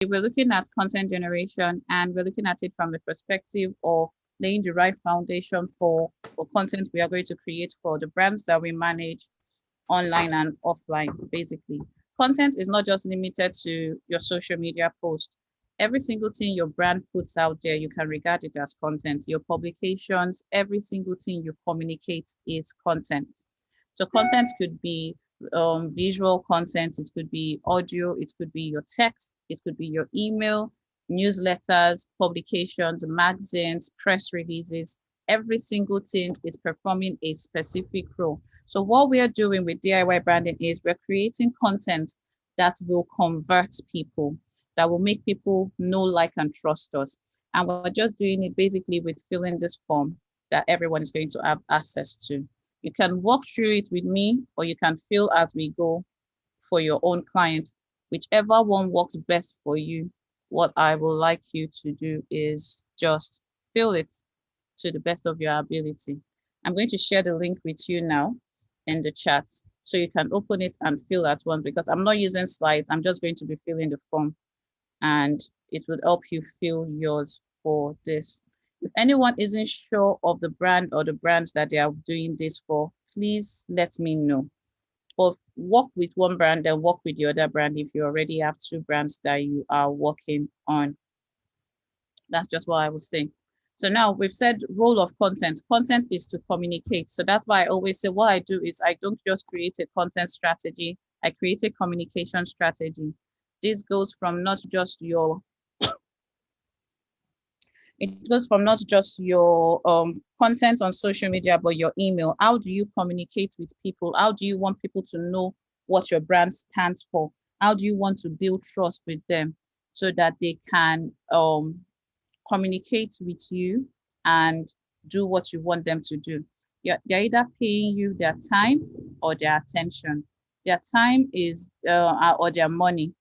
we're looking at content generation, and we're looking at it from the perspective of laying the right foundation for content we are going to create for the brands that we manage online and offline, basically. Content is not just limited to your social media post. Every single thing your brand puts out there, you can regard it as content. Your publications, every single thing you communicate is content. So content could be visual content, it could be audio, it could be your text, it could be your email, newsletters, publications, magazines, press releases. Every single thing is performing a specific role. So what we are doing with DIY branding is we're creating content that will convert people, that will make people know, like, and trust us. And we're just doing it basically with filling this form that everyone is going to have access to. You can walk through it with me, or you can fill as we go for your own clients. Whichever one works best for you, what I would like you to do is just fill it to the best of your ability. I'm going to share the link with you now in the chat so you can open it and fill at once, because I'm not using slides. I'm just going to be filling the form, and it would help you fill yours for this. If anyone isn't sure of the brand or the brands that they are doing this for, please let me know. But work with one brand and work with the other brand if you already have two brands that you are working on. That's just what I would say. So now we've said role of content. Content is to communicate. So that's why I always say what I do is I don't just create a content strategy, I create a communication strategy. This goes from not just your content on social media, but your email. How do you communicate with people? How do you want people to know what your brand stands for? How do you want to build trust with them so that they can communicate with you and do what you want them to do? They're either paying you their time or their attention. Their time is or their money.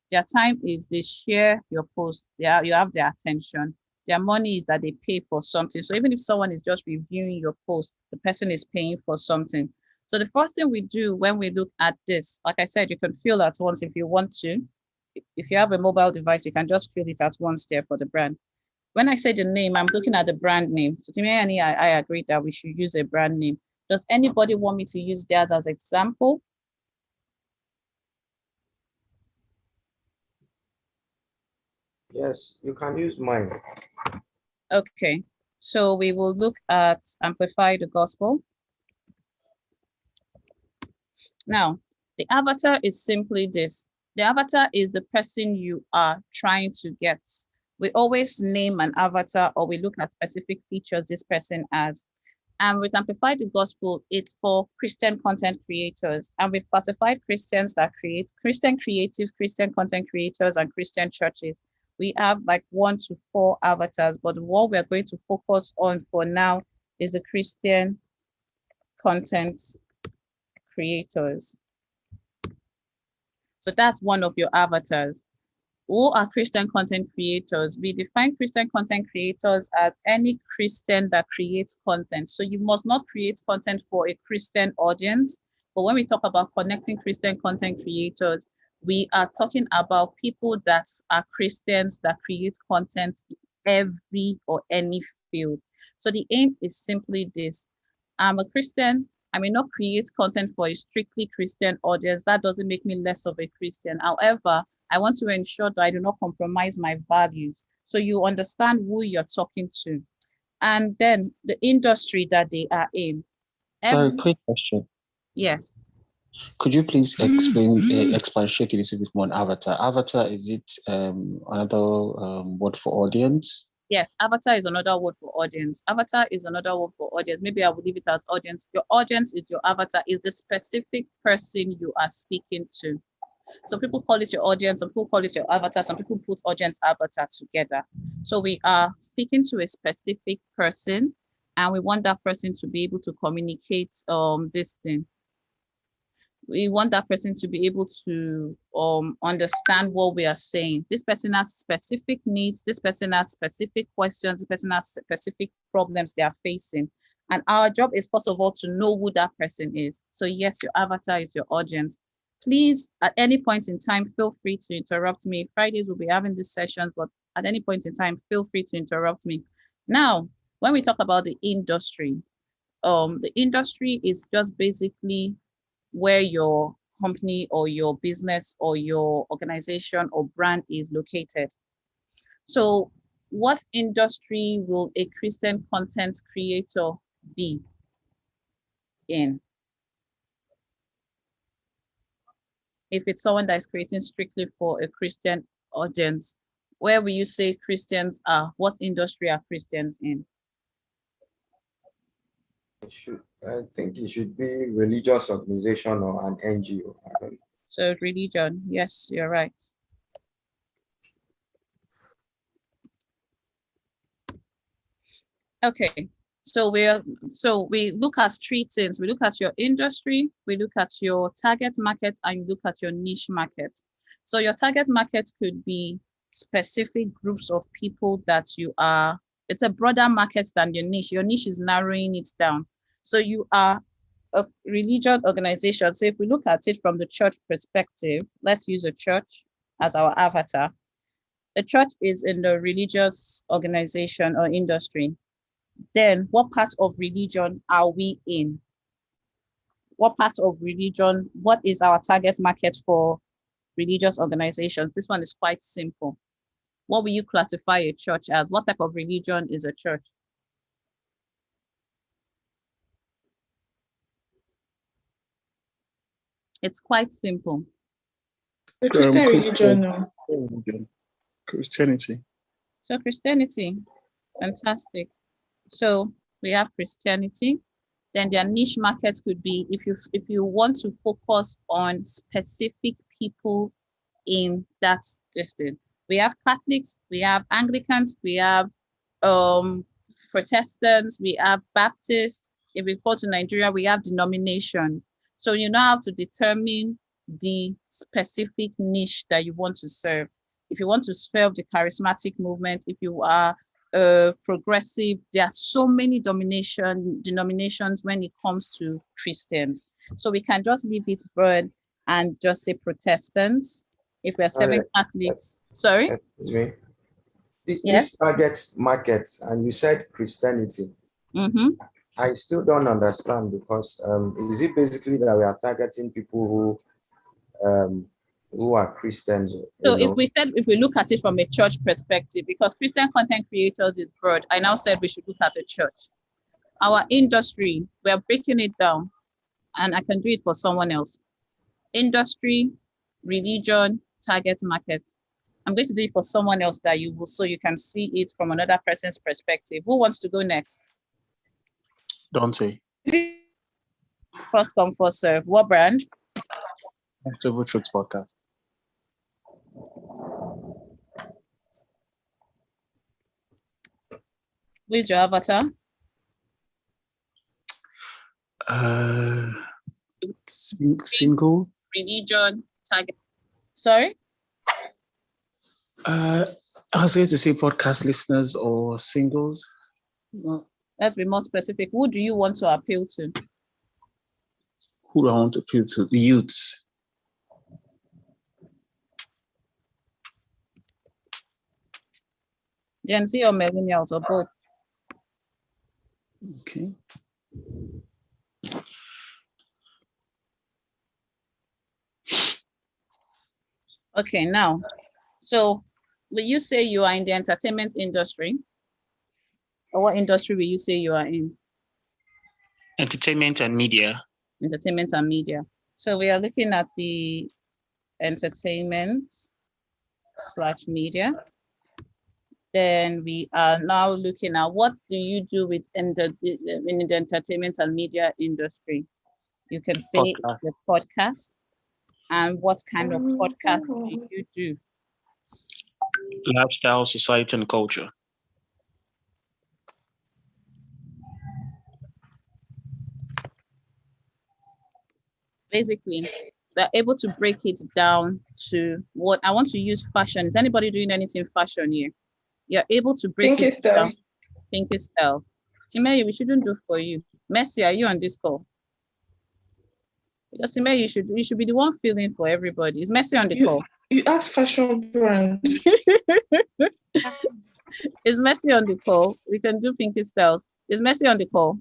Their time is they share your post. You have their attention. Their money is that they pay for something. So even if someone is just reviewing your post, the person is paying for something. So the first thing we do when we look at this, like I said, you can fill at once if you want to. If you have a mobile device, you can just fill it at once there for the brand. When I say the name, I'm looking at the brand name. So to me, I agree that we should use a brand name. Does anybody want me to use theirs as example? Yes, you can use mine. Okay, so we will look at Amplify the Gospel. Now, the avatar is simply this. The avatar is the person you are trying to get. We always name an avatar, or we look at specific features this person has. And with Amplify the Gospel, it's for Christian content creators. And we've classified Christians that create Christian creatives, Christian content creators, and Christian churches. We have like 1 to 4 avatars, but what we're going to focus on for now is the Christian content creators. So that's one of your avatars. Who are Christian content creators? We define Christian content creators as any Christian that creates content. So you must not create content for a Christian audience. But when we talk about connecting Christian content creators, we are talking about people that are Christians that create content in every or any field. So the aim is simply this. I'm a Christian. I may not create content for a strictly Christian audience. That doesn't make me less of a Christian. However, I want to ensure that I do not compromise my values. So you understand who you're talking to. And then the industry that they are in. Sorry, quick question. Yes. Could you please expatiate a little bit more on avatar? Avatar, is it another word for audience? Yes, avatar is another word for audience. Avatar is another word for audience. Maybe I will leave it as audience. Your audience is your avatar, is the specific person you are speaking to. Some people call it your audience, some people call it your avatar, some people put audience avatar together. So we are speaking to a specific person, and we want that person to be able to communicate this thing. We want that person to be able to understand what we are saying. This person has specific needs, this person has specific questions, this person has specific problems they are facing. And our job is, first of all, to know who that person is. So yes, your avatar is your audience. Please, at any point in time, feel free to interrupt me. Fridays we'll be having this session, but at any point in time, feel free to interrupt me. Now, when we talk about the industry is just basically where your company or your business or your organization or brand is located. So what industry will a Christian content creator be in? If it's someone that is creating strictly for a Christian audience, where will you say Christians are? What industry are Christians in? I think it should be religious organization or an NGO. So religion, yes, you're right. Okay, so we look at three things. We look at your industry, we look at your target market, and you look at your niche market. So your target market could be specific groups of people that you are, it's a broader market than your niche. Your niche is narrowing it down. So you are a religious organization. So if we look at it from the church perspective, let's use a church as our avatar. A church is in the religious organization or industry. Then what part of religion are we in? What part of religion, what is our target market for religious organizations? This one is quite simple. What will you classify a church as? What type of religion is a church? It's quite simple. The Christian religion. Christianity. So Christianity, fantastic. So we have Christianity. Then their niche markets could be if you want to focus on specific people in that district. We have Catholics, we have Anglicans, we have Protestants, we have Baptists. If we go to Nigeria, we have denominations. So you know how to determine the specific niche that you want to serve. If you want to serve the charismatic movement, if you are progressive, there are so many denominations when it comes to Christians. So we can just leave it broad and just say Protestants. If we're serving Catholics, sorry? Excuse me. Yes. This target market, and you said Christianity. Mm-hmm. I still don't understand because is it basically that we are targeting people who are Christians? So if we look at it from a church perspective, because Christian content creators is broad, I now said we should look at a church. Our industry, we're breaking it down, and I can do it for someone else. Industry, religion, target market. I'm going to do it for someone else that you will, so you can see it from another person's perspective. Who wants to go next? Dante. First come, first serve. What brand? Active Truth Podcast. Who is your avatar? Single. Religion, target. Sorry? I was going to say podcast listeners or singles. Well, let's be more specific. Who do you want to appeal to? Who do I want to appeal to? The youths. Gen Z or millennials or both? Okay. Okay, now, so will you say you are in the entertainment industry? Or what industry will you say you are in? Entertainment and media. Entertainment and media. So we are looking at the entertainment/media. Then we are now looking at what do you do with in the entertainment and media industry? You can say the podcast. And what kind of podcast do you do? Lifestyle, society, and culture. Basically, we're able to break it down to what I want to use fashion. Is anybody doing anything fashion here? You're able to break it down. Pinky style. Timmy, we shouldn't do for you. Messi, are you on this call? Because Sime, you should be the one feeling for everybody. It's Mercy on the call. You ask fashion brand. It's Mercy on the call. We can do Pinky Styles. Is Mercy on the call?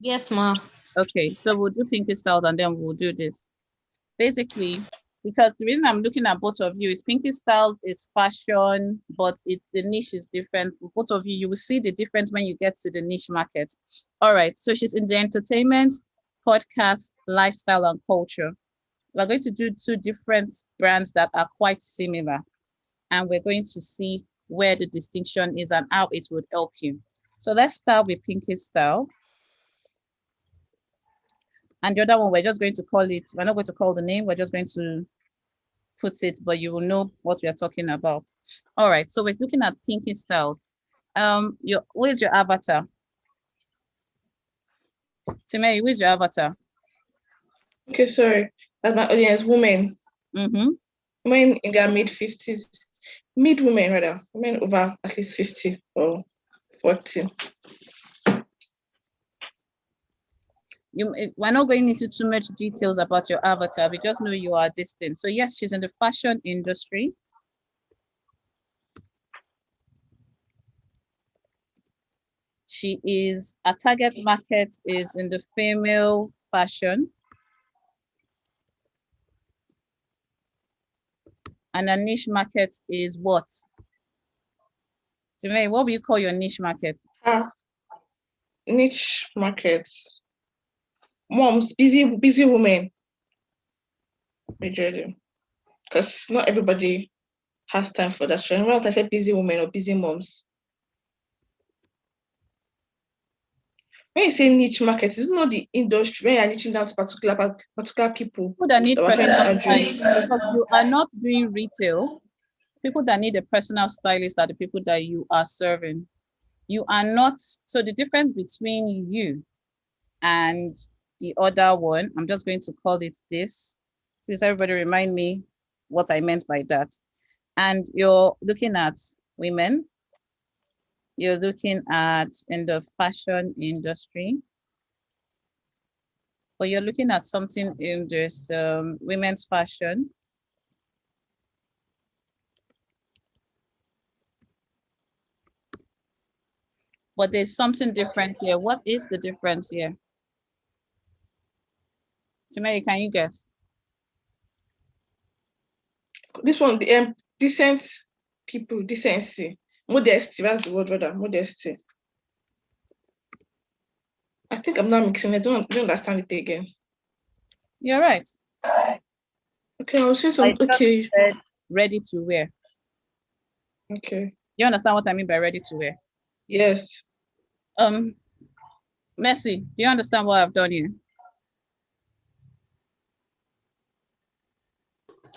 Yes, ma. Okay, so we'll do Pinky Styles and then we'll do this. Basically, because the reason I'm looking at both of you is Pinky Styles is fashion, but it's the niche is different. Both of you, you will see the difference when you get to the niche market. All right, so she's in the entertainment, podcast, lifestyle, and culture. We're going to do two different brands that are quite similar, and we're going to see where the distinction is and how it would help you. So let's start with Pinky Style. And the other one, we're just going to call it, we're not going to call the name, we're just going to put it, but you will know what we are talking about. All right, so we're looking at Pinky Style. Where's your avatar? Timmy, where's your avatar? Okay, sorry. That's my audience, women. Mm-hmm. Women in their mid-50s. Mid-women, rather. Women over at least 50 or 40. We're not going into too much details about your avatar. We just know you are distant. So yes, she's in the fashion industry. She is, a target market is in the female fashion. And a niche market is what? Jimmy, what will you call your niche market? Niche market. Moms, busy women. Majorly. Because not everybody has time for that. So when I say busy women or busy moms. When you say niche market, it's not the industry, when you're niching down to particular people. People that need personal stylist, because you are not doing retail. People that need a personal stylist are the people that you are serving. You are not, so the difference between you and the other one, I'm just going to call it this. Please everybody remind me what I meant by that. And you're looking at women. You're looking at in the fashion industry. But you're looking at something in this women's fashion. But there's something different here. What is the difference here? Jimmy, can you guess? This one, the decent people, decency, modesty, that's the word rather, modesty. I think I'm not mixing it. I don't understand it again. You're right. Okay, I'll say some, okay. Ready to wear. Okay. You understand what I mean by ready to wear? Yes. Mercy, do you understand what I've done here?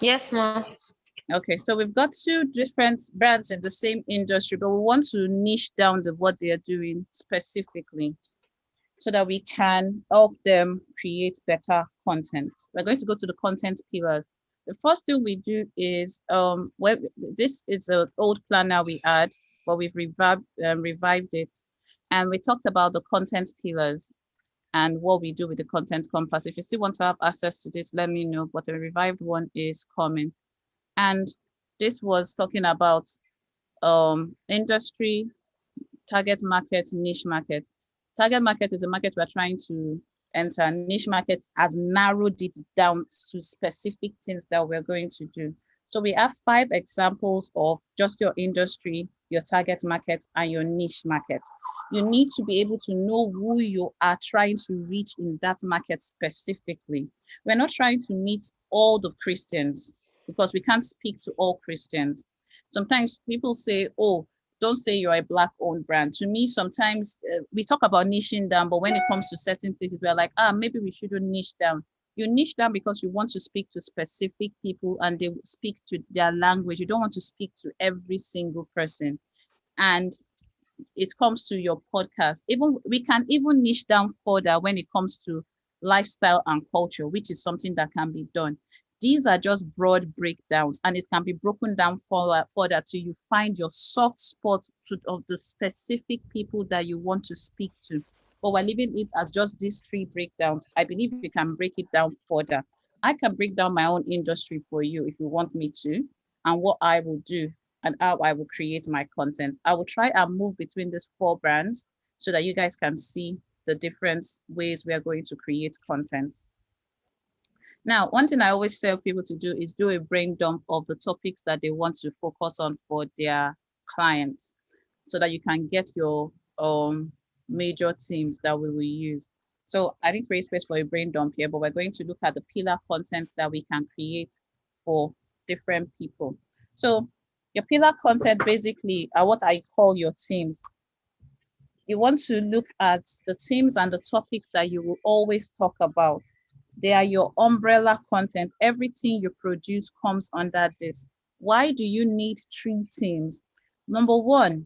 Yes, ma'am. Okay, so we've got two different brands in the same industry, but we want to niche down what they are doing specifically so that we can help them create better content. We're going to go to the content pillars. The first thing we do is, well, this is an old planner we had, but we've revived it. And we talked about the content pillars and what we do with the content compass. If you still want to have access to this, let me know, but a revived one is coming. And this was talking about industry, target market, niche market. Target market is the market we're trying to enter. Niche market has narrowed it down to specific things that we're going to do. So we have 5 examples of just your industry, your target market, and your niche market. You need to be able to know who you are trying to reach in that market specifically. We're not trying to meet all the Christians because we can't speak to all Christians. Sometimes people say, oh, don't say you're a Black-owned brand. To me, sometimes we talk about niching down, but when it comes to certain places, we're like, maybe we shouldn't niche down. You niche down because you want to speak to specific people and they speak to their language. You don't want to speak to every single person. And it comes to your podcast. We can even niche down further when it comes to lifestyle and culture, which is something that can be done. These are just broad breakdowns, and it can be broken down further till you find your soft spot of the specific people that you want to speak to. but we're leaving it as just these 3 breakdowns. I believe we can break it down further. I can break down my own industry for you if you want me to, and what I will do and how I will create my content. I will try and move between these 4 brands so that you guys can see the different ways we are going to create content. Now, one thing I always tell people to do is do a brain dump of the topics that they want to focus on for their clients so that you can get your major themes that we will use. So I didn't create space for a brain dump here, but we're going to look at the pillar content that we can create for different people. So your pillar content basically are what I call your themes. You want to look at the themes and the topics that you will always talk about. They are your umbrella content. Everything you produce comes under this. Why do you need 3 themes? Number 1,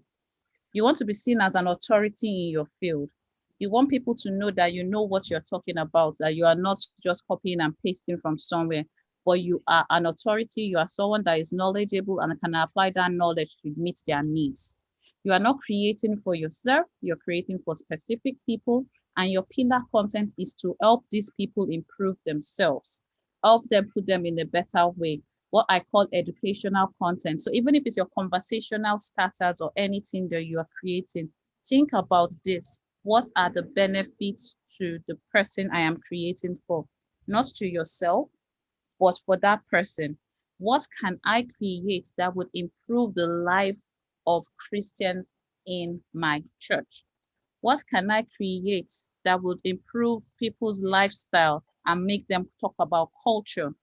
you want to be seen as an authority in your field. You want people to know that you know what you're talking about, that you are not just copying and pasting from somewhere, but you are an authority. You are someone that is knowledgeable and can apply that knowledge to meet their needs. You are not creating for yourself, you're creating for specific people, and your pillar content is to help these people improve themselves, help them put them in a better way, what I call educational content. So even if it's your conversational starters or anything that you are creating, think about this. What are the benefits to the person I am creating for? Not to yourself, but for that person. What can I create that would improve the life of Christians in my church? What can I create that would improve people's lifestyle and make them talk about culture?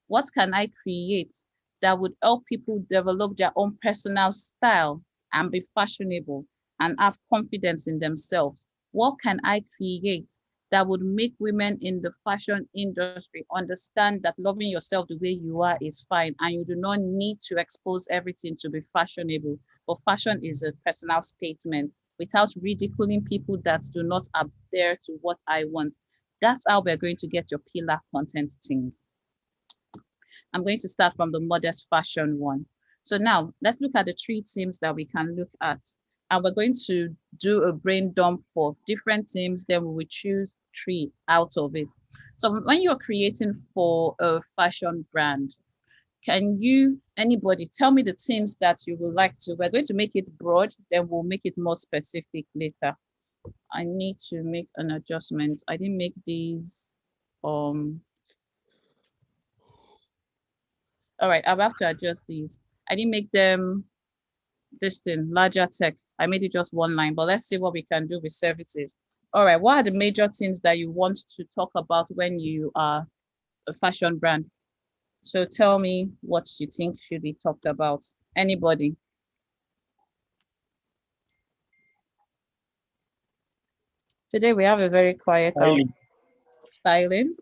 What can I create that would help people develop their own personal style and be fashionable and have confidence in themselves? What can I create that would make women in the fashion industry understand that loving yourself the way you are is fine and you do not need to expose everything to be fashionable? But fashion is a personal statement without ridiculing people that do not adhere to what I want. That's how we're going to get your pillar content teams. I'm going to start from the modest fashion one. So now let's look at the 3 themes that we can look at. And we're going to do a brain dump for different themes, then we will choose 3 out of it. So when you're creating for a fashion brand, can you, anybody, tell me the things that you would like to, we're going to make it broad, then we'll make it more specific later. I need to make an adjustment. I didn't make these, all right, I'll have to adjust these. I didn't make them this thing, larger text. I made it just 1 line, but let's see what we can do with services. All right, what are the major things that you want to talk about when you are a fashion brand? So tell me what you think should be talked about. Anybody? Today we have a very quiet Styling. Styling.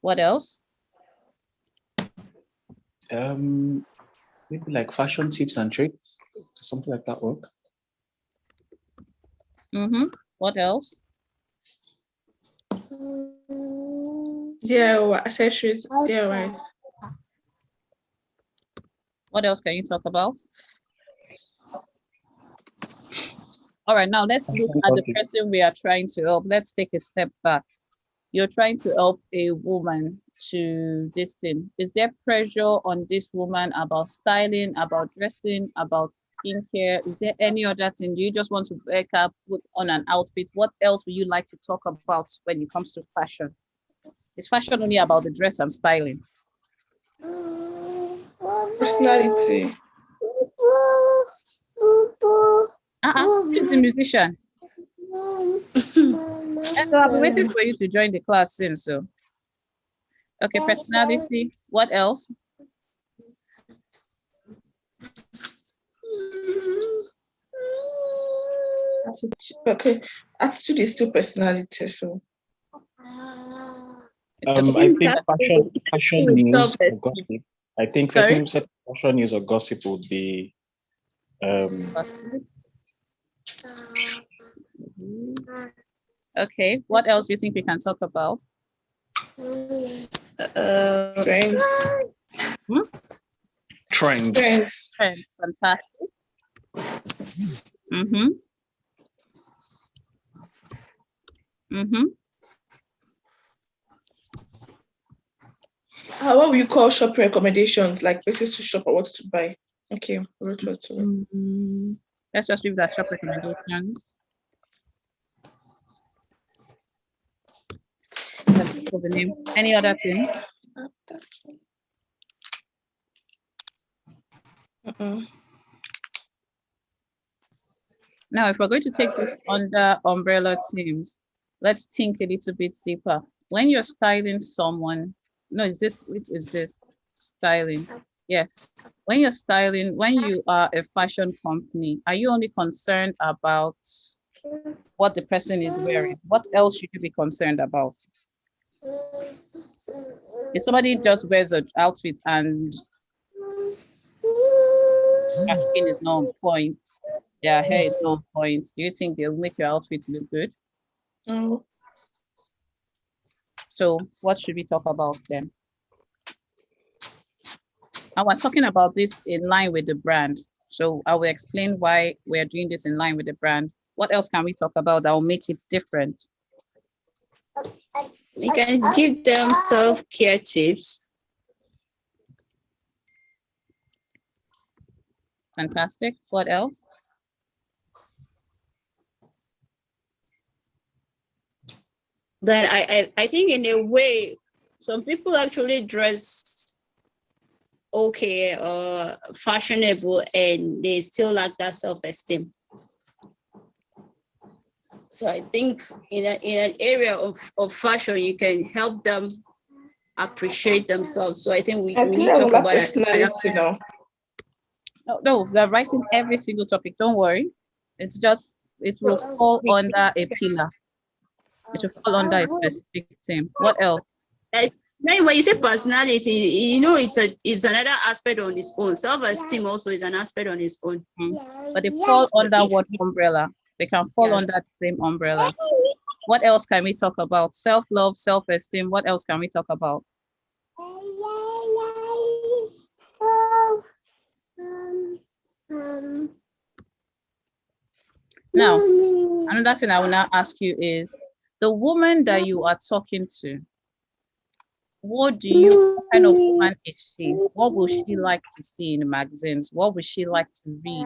What else? Maybe like fashion tips and tricks, something like that work. What else? Yeah, accessories. Yeah, right. What else can you talk about? All right, now let's look at the person we are trying to help. Let's take a step back. You're trying to help a woman to this thing. Is there pressure on this woman about styling, about dressing, about skincare? Is there any other thing? Do you just want to wake up, put on an outfit? What else would you like to talk about when it comes to fashion? Is fashion only about the dress and styling? Personality. Who's the musician? So I've been waiting for you to join the class since. So, okay, personality. What else? Attitude. Okay, attitude is still personality. So, I think fashion news or gossip. I think fashion news or gossip would be. Okay, what else do you think we can talk about? Trends. Trends. Fantastic. Mm-hmm. Mm-hmm. What will you call shopping recommendations, like places to shop or what to buy? Okay. Let's just leave that shop recommendations. For the name. Any other thing? Now, if we're going to take this under umbrella teams, let's think a little bit deeper. When you're styling someone, no, which is this? Styling. Yes. When you're styling, when you are a fashion company, are you only concerned about what the person is wearing? What else should you be concerned about? If somebody just wears an outfit and their skin is not on point, their hair is not on point, do you think they'll make your outfit look good? No. So what should we talk about then? And we're talking about this in line with the brand. So I will explain why we're doing this in line with the brand. What else can we talk about that will make it different? We can give them self-care tips. Fantastic. What else? Then I think in a way, some people actually dress okay or fashionable and they still lack that self-esteem. So I think in an area of fashion, you can help them appreciate themselves. So I think we need to talk about personality now. No, we're writing every single topic. Don't worry. It's just, it will fall under a pillar. It will fall under a specific theme. What else? When you say personality, you know, it's another aspect on its own. Self-esteem also is an aspect on its own. But they fall under what umbrella? They can fall under the same umbrella. What else can we talk about? Self-love, self-esteem. What else can we talk about? Now, another thing I will now ask you is, the woman that you are talking to, what kind of woman is she? What will she like to see in the magazines? What will she like to read?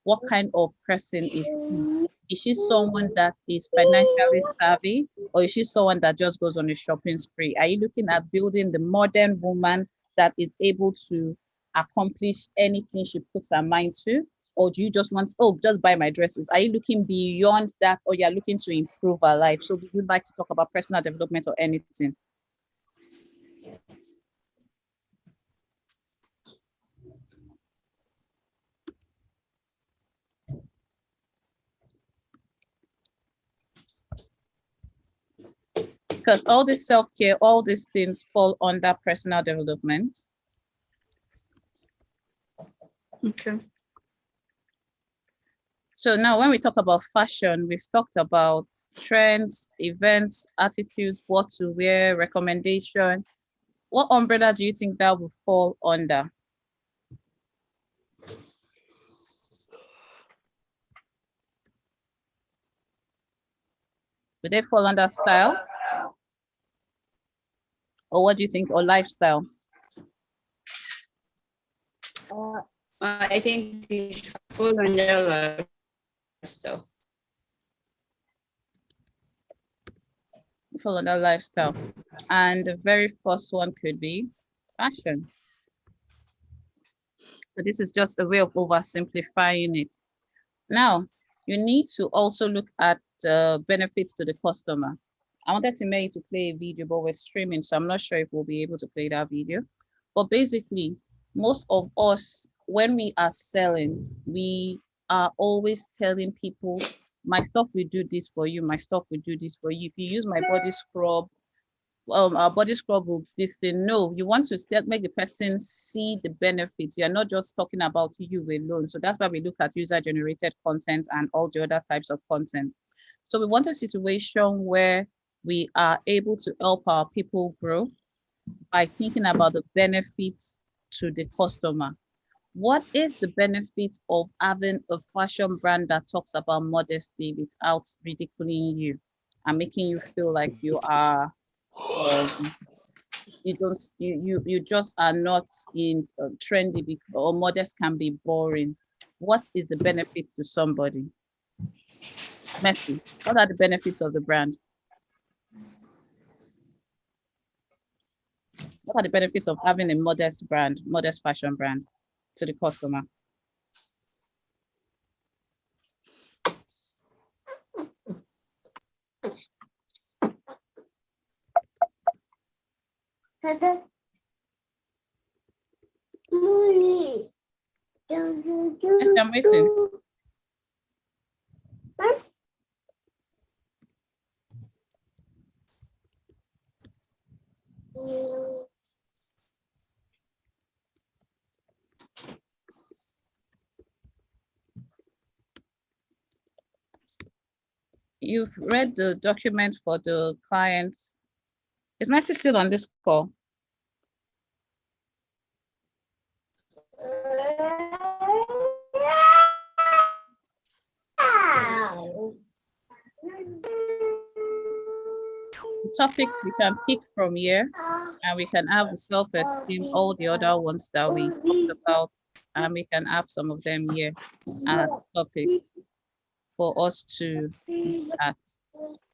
What kind of person is she? Is she someone that is financially savvy, or is she someone that just goes on a shopping spree? Are you looking at building the modern woman that is able to accomplish anything she puts her mind to? Or do you just want, just buy my dresses? Are you looking beyond that, or you're looking to improve her life? So would you like to talk about personal development or anything? Because all this self-care, all these things fall under personal development. Okay. So now when we talk about fashion, we've talked about trends, events, attitudes, what to wear, recommendation. What umbrella do you think that will fall under? Would they fall under style? Or what do you think, or lifestyle? I think it should fall under lifestyle. Fall under lifestyle. And the very first one could be fashion. So this is just a way of oversimplifying it. Now, you need to also look at the benefits to the customer. I wanted to play a video, but we're streaming, so I'm not sure if we'll be able to play that video. But basically, most of us, when we are selling, we are always telling people, my stuff will do this for you, my stuff will do this for you. If you use my body scrub, our body scrub will this thing. No, you want to make the person see the benefits. You're not just talking about you alone. So that's why we look at user-generated content and all the other types of content. So we want a situation where we are able to help our people grow by thinking about the benefits to the customer. What is the benefit of having a fashion brand that talks about modesty without ridiculing you and making you feel like you are, you just are not in trendy, or modest can be boring? What is the benefit to somebody? Messi, what are the benefits of the brand? What are the benefits of having a modest brand, modest fashion brand to the customer? Yes, I'm waiting. You've read the document for the client. Is Messi still on this call? The topic we can pick from here, and we can have the self-esteem, all the other ones that we talked about, and we can have some of them here as topics for us to look at.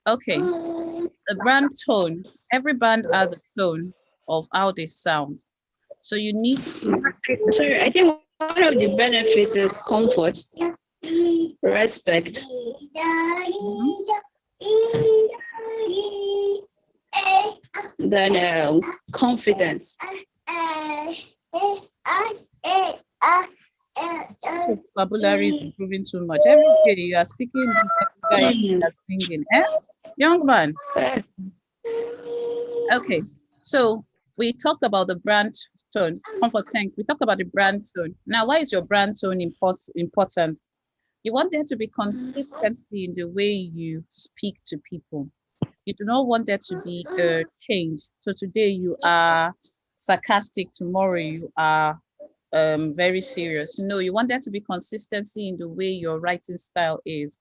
Okay, the brand tone. Every brand has a tone of how they sound. So you need to. Sorry, I think one of the benefits is comfort, respect. Then confidence. So vocabulary is improving too much. Every day you are speaking, you are singing. Young man. Okay, so we talked about the brand tone. Comfort, thank. We talked about the brand tone. Now, why is your brand tone important? You want there to be consistency in the way you speak to people. You do not want there to be a change. So today you are sarcastic, tomorrow you are very serious. No, you want there to be consistency in the way your writing style is.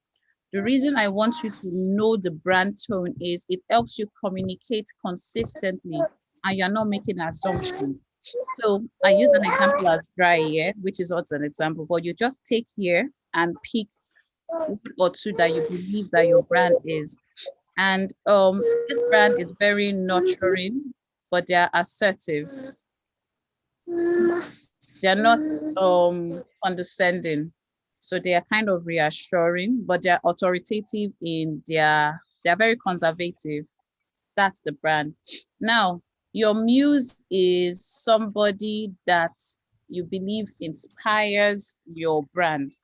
The reason I want you to know the brand tone is it helps you communicate consistently and you're not making assumptions. So I use an example as dry here, which is also an example, but you just take here and pick one or two that you believe that your brand is. And this brand is very nurturing, but they're assertive. They're not condescending. So they are kind of reassuring, but they're authoritative in they're very conservative. That's the brand. Now, your muse is somebody that you believe inspires your brand.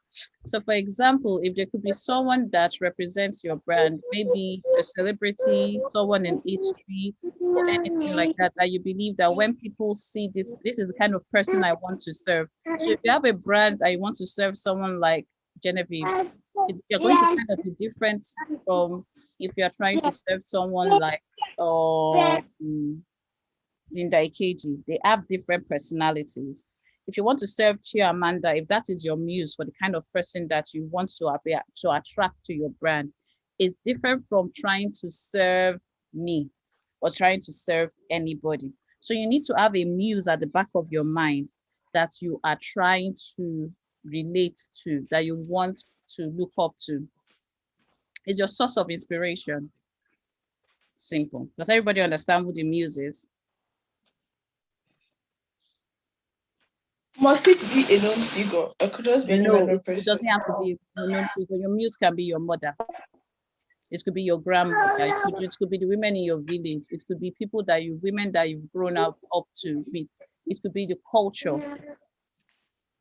So for example, if there could be someone that represents your brand, maybe a celebrity, someone in history, or anything like that, that you believe that when people see this, this is the kind of person I want to serve. So if you have a brand that you want to serve someone like Genevieve, you're going to kind of be different from if you're trying to serve someone like Linda Ikeji. They have different personalities. If you want to serve Chiamanda, if that is your muse for the kind of person that you want to appear to attract to your brand, is different from trying to serve me or trying to serve anybody. So you need to have a muse at the back of your mind that you are trying to relate to, that you want to look up to. Is your source of inspiration. Simple. Does everybody understand who the muse is? Must it be a known figure? Or could just be any random person? It doesn't have to be a known figure. Your muse can be your mother. It could be your grandmother. It could be the women in your village. It could be people that women that you've grown up to with. It could be the culture.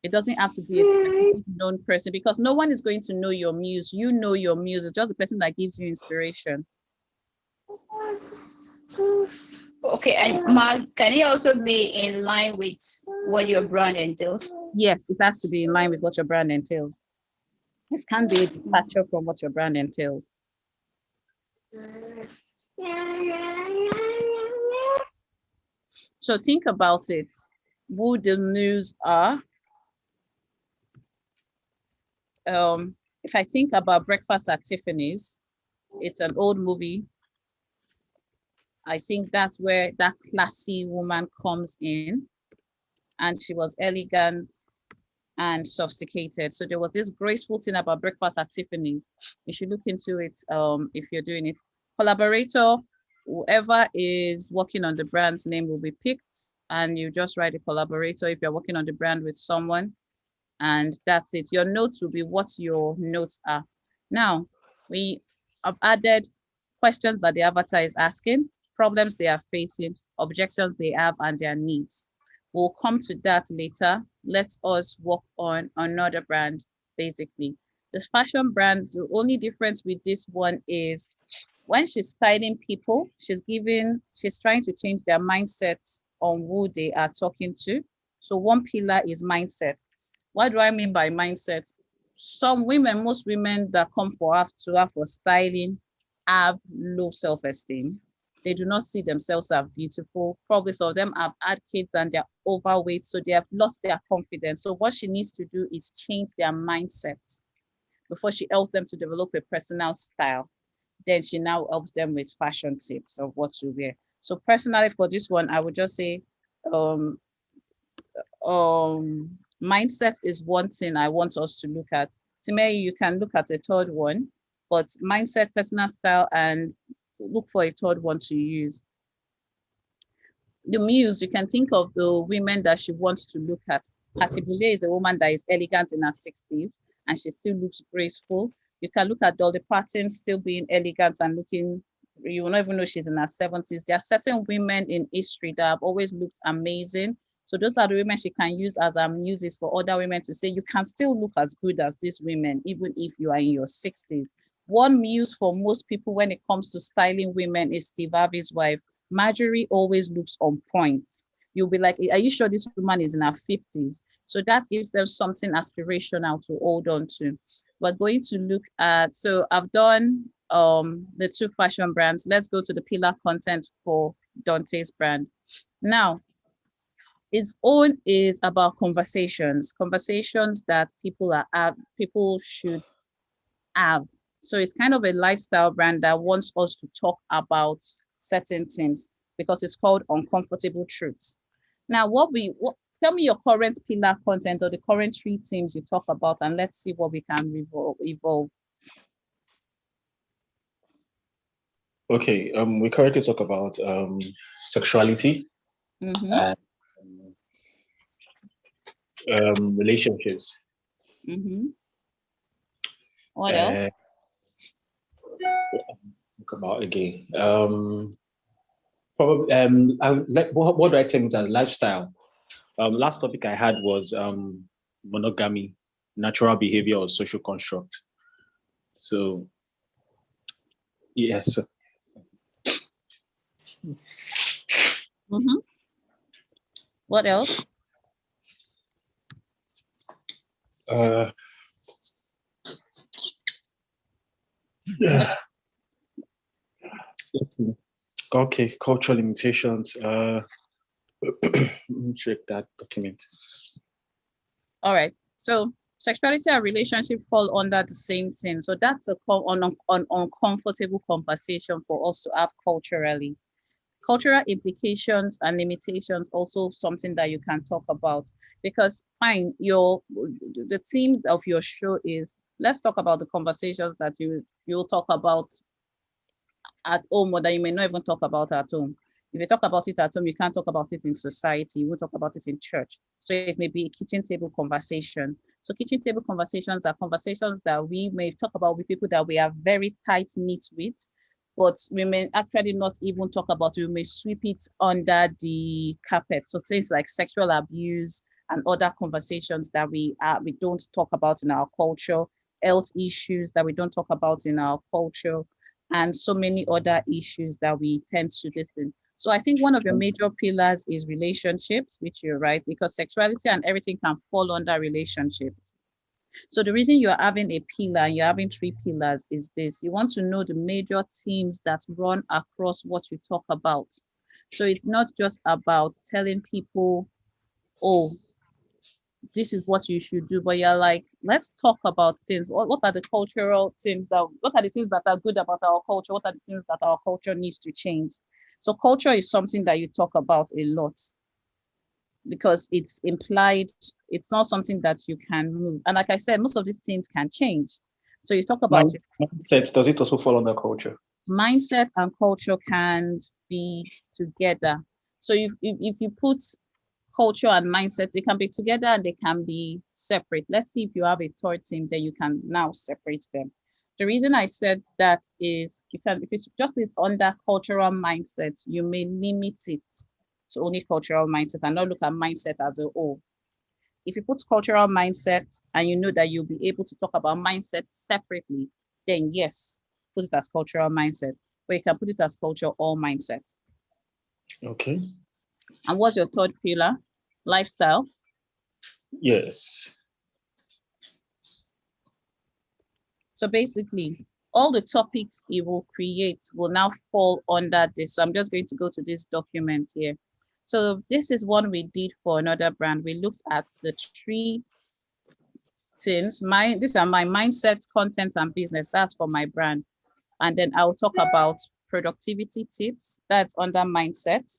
It doesn't have to be a specific known person because no one is going to know your muse. You know your muse. It's just the person that gives you inspiration. Okay, and Mark, can it also be in line with what your brand entails? Yes, it has to be in line with what your brand entails. It can't be a departure from what your brand entails. So think about it. Who the muse are, if I think about Breakfast at Tiffany's, it's an old movie. I think that's where that classy woman comes in, and she was elegant and sophisticated. So there was this graceful thing about Breakfast at Tiffany's. You should look into it if you're doing it. Collaborator, whoever is working on the brand's name will be picked, and you just write a collaborator if you're working on the brand with someone, and that's it. Your notes will be what your notes are. Now, we have added questions that the avatar is asking, problems they are facing, objections they have, and their needs. We'll come to that later. Let us work on another brand, basically. This fashion brand, the only difference with this one is when she's styling people, she's trying to change their mindsets on who they are talking to. So one pillar is mindset. What do I mean by mindset? Most women that come for styling have low self-esteem. They do not see themselves as beautiful. Probably some of them have had kids and they're overweight, so they have lost their confidence. So what she needs to do is change their mindset before she helps them to develop a personal style. Then she now helps them with fashion tips of what to wear. So personally for this one, I would just say mindset is one thing I want us to look at. Timmy, you can look at a third one, but mindset, personal style, and look for a third one to use. The muse, you can think of the women that she wants to look at. Patty Boulay is a woman that is elegant in her 60s and she still looks graceful. You can look at Dolly Parton still being elegant and looking, you will not even know she's in her 70s. There are certain women in history that have always looked amazing. So those are the women she can use as her muses for other women to say, you can still look as good as these women, even if you are in your 60s. One muse for most people when it comes to styling women is Steve Harvey's wife. Marjorie always looks on point. You'll be like, are you sure this woman is in her 50s? So that gives them something aspirational to hold on to. We're going to look at, so I've done the two fashion brands. Let's go to the pillar content for Dante's brand. Now, his own is about conversations that people should have. So it's kind of a lifestyle brand that wants us to talk about certain things because it's called Uncomfortable Truths. Now, tell me your current pillar content or the current 3 themes you talk about, and let's see what we can evolve. Okay, we currently talk about sexuality and relationships. What else? Talk about again. Probably. What do I think as lifestyle? Last topic I had was monogamy, natural behavior or social construct. So, yes. What else? Let's see. Okay, cultural limitations. Let me check that document. All right. So sexuality and relationship fall under the same thing. So that's an uncomfortable conversation for us to have culturally. Cultural implications and limitations also something that you can talk about, because fine, the theme of your show is let's talk about the conversations that you'll talk about at home or that you may not even talk about at home. If you talk about it at home, you can't talk about it in society. You won't talk about it in church. So it may be a kitchen table conversation. So kitchen table conversations are conversations that we may talk about with people that we are very tight knit with, but we may actually not even talk about it. We may sweep it under the carpet. So things like sexual abuse and other conversations that we don't talk about in our culture, health issues that we don't talk about in our culture, and so many other issues that we tend to listen. So I think one of your major pillars is relationships, which you're right, because sexuality and everything can fall under relationships. So the reason you're having a pillar and you're having 3 pillars is this: you want to know the major themes that run across what you talk about. So it's not just about telling people, oh, this is what you should do, but you're like, let's talk about things. What are the cultural things what are the things that are good about our culture? What are the things that our culture needs to change? So culture is something that you talk about a lot because it's implied, it's not something that you can move. And like I said, most of these things can change. So you talk about mindset. Does it also fall under culture? Mindset and culture can be together. So if you put culture and mindset, they can be together and they can be separate. Let's see if you have a third thing, then you can now separate them. The reason I said that is if you just put under cultural mindset, you may limit it to only cultural mindset and not look at mindset as a whole. If you put cultural mindset and you know that you'll be able to talk about mindset separately, then yes, put it as cultural mindset, but you can put it as culture or mindset. Okay. And what's your third pillar? Lifestyle. Yes. So basically, all the topics it will create will now fall under this. So I'm just going to go to this document here. So this is one we did for another brand. We looked at the 3 things. These are my mindset, content, and business. That's for my brand. And then I'll talk about productivity tips. That's under mindset,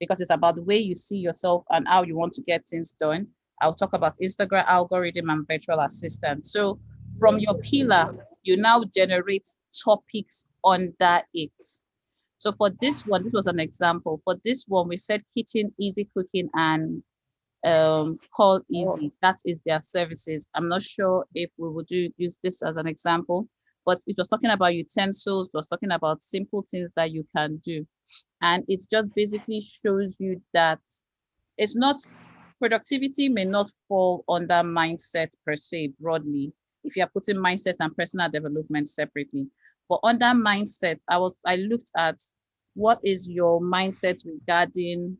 because it's about the way you see yourself and how you want to get things done. I'll talk about Instagram algorithm and virtual assistant. So from your pillar, you now generate topics under it. So for this one, this was an example. For this one, we said kitchen, easy cooking, and Call Easy. That is their services. I'm not sure if we would use this as an example, but it was talking about utensils, it was talking about simple things that you can do. And it just basically shows you that it's not, productivity may not fall under mindset per se broadly, if you're putting mindset and personal development separately. But under mindset, I looked at what is your mindset regarding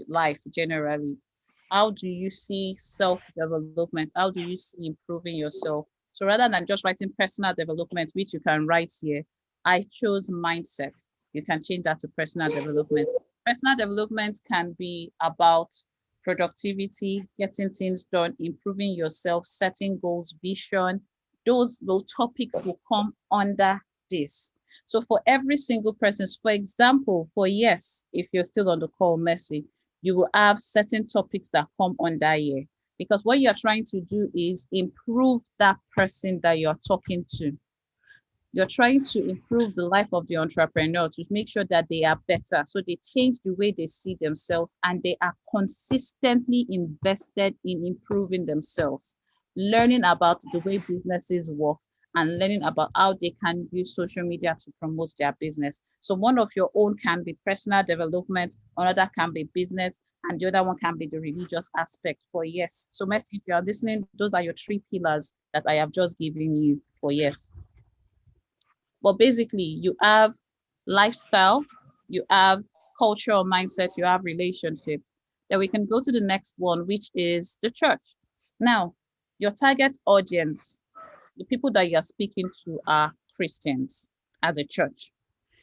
life generally. How do you see self-development? How do you see improving yourself? So rather than just writing personal development, which you can write here, I chose mindset. You can change that to personal development. Personal development can be about productivity, getting things done, improving yourself, setting goals, vision. Those topics will come under this. So for every single person, for example, for yes, if you're still on the call, Mercy, you will have certain topics that come under here, because what you're trying to do is improve that person that you're talking to. You're trying to improve the life of the entrepreneur to make sure that they are better. So they change the way they see themselves and they are consistently invested in improving themselves, learning about the way businesses work and learning about how they can use social media to promote their business. So one of your own can be personal development, another can be business, and the other one can be the religious aspect for yes. So if you are listening, those are your 3 pillars that I have just given you for yes. But basically, you have lifestyle, you have cultural mindset, you have relationship. Then we can go to the next one, which is the church. Now, your target audience, the people that you're speaking to are Christians as a church.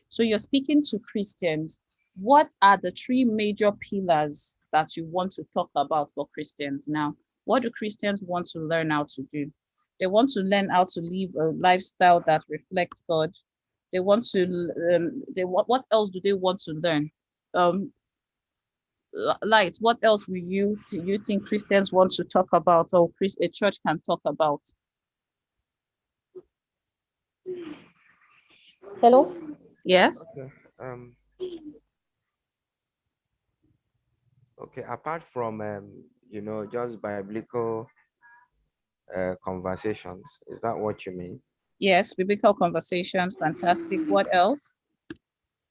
So you're speaking to Christians. What are the 3 major pillars that you want to talk about for Christians now? What do Christians want to learn how to do? They want to learn how to live a lifestyle that reflects God. They want to, what else do they want to learn? Light, what else will you think Christians want to talk about, or a church can talk about? Hello? Yes? Okay, apart from just biblical conversations, is that what you mean? Yes, biblical conversations, fantastic. What else?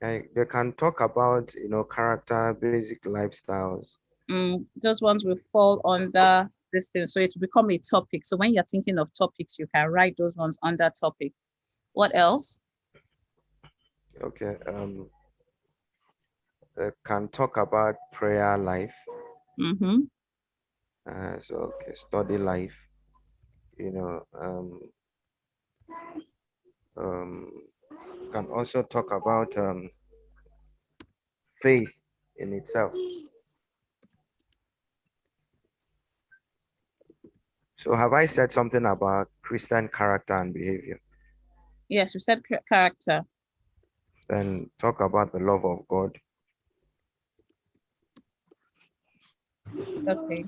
They can talk about character, basic lifestyles. Those ones will fall under this thing. So it will become a topic. So when you're thinking of topics, you can write those ones under topic. What else? Okay, they can talk about prayer life. Mm-hmm. So okay, study life. Um, can also talk about faith in itself. So have I said something about Christian character and behavior? Yes, we said character. Then talk about the love of God. Okay.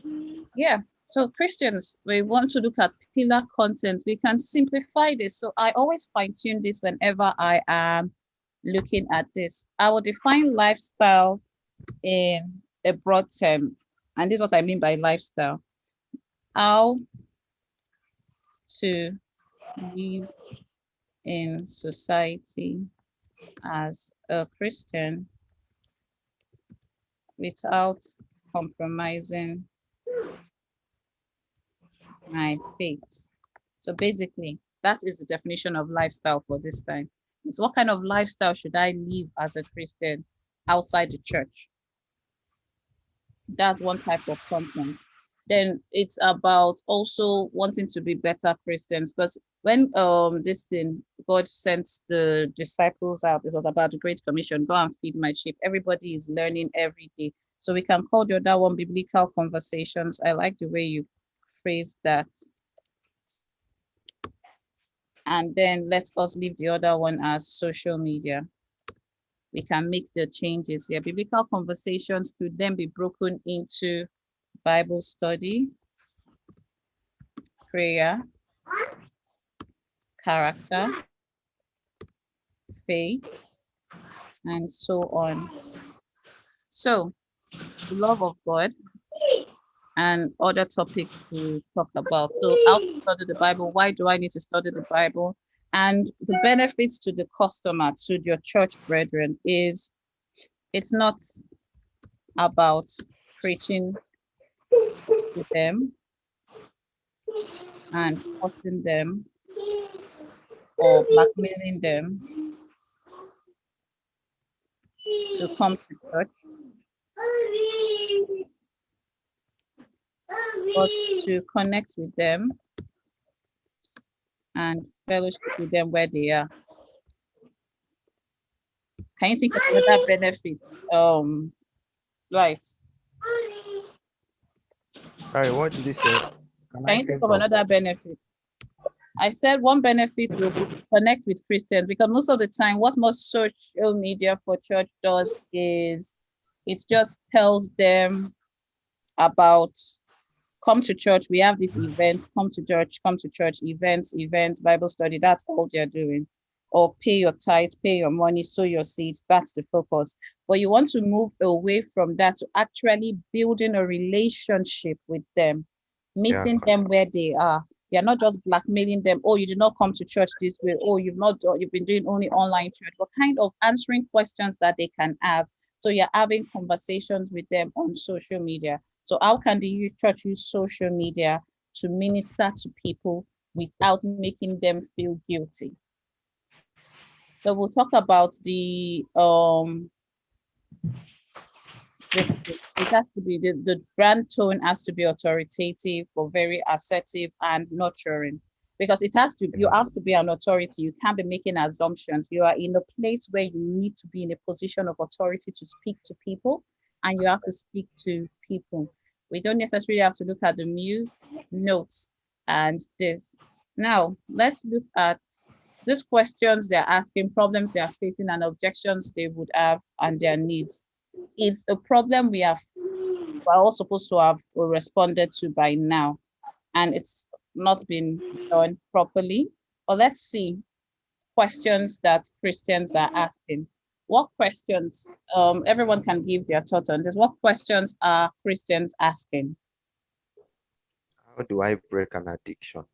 Yeah. So Christians, we want to look at pillar content. We can simplify this. So I always fine tune this whenever I am looking at this. I will define lifestyle in a broad term. And this is what I mean by lifestyle. How to live in society as a Christian without compromising my faith. So basically, that is the definition of lifestyle for this time. It's what kind of lifestyle should I live as a Christian outside the church? That's one type of content. Then it's about also wanting to be better Christians, because when this thing God sent the disciples out, it was about the Great Commission, go and feed my sheep. Everybody is learning every day. So we can call the other one biblical conversations. I like the way you phrase that. And then let us leave the other one as social media. We can make the changes here. Biblical conversations could then be broken into Bible study, prayer, character, faith, and so on. So, the love of God and other topics to talk about. So, how to study the Bible? Why do I need to study the Bible? And the benefits to the customer, to your church brethren, is it's not about preaching to them and forcing them or blackmailing them to come to church, but to connect with them and fellowship with them where they are. Can you think of another benefit? Right. Sorry, what did you say? Can you think of another benefit? I said one benefit will be to connect with Christians, because most of the time, what most social media for church does is it just tells them about come to church, we have this event, come to church, events, Bible study, that's all they're doing. Or pay your tithe, pay your money, sow your seeds, that's the focus. But you want to move away from that to actually building a relationship with them, meeting them where they are. You're not just blackmailing them. Oh, you did not come to church this way. Oh, you've been doing only online church, but kind of answering questions that they can have. So you're having conversations with them on social media. So how can the church use social media to minister to people without making them feel guilty? So we'll talk about it has to be the brand tone has to be authoritative, but very assertive and nurturing, because you have to be an authority. You can't be making assumptions. You are in a place where you need to be in a position of authority to speak to people, and you have to speak to people. We don't necessarily have to look at the news, notes, and this. Now, let's look at these questions they're asking, problems they are facing, and objections they would have, and their needs. It's a problem we're all supposed to have responded to by now, and it's not been done properly. But let's see questions that Christians are asking. What questions? Everyone can give their thoughts on this. What questions are Christians asking? How do I break an addiction?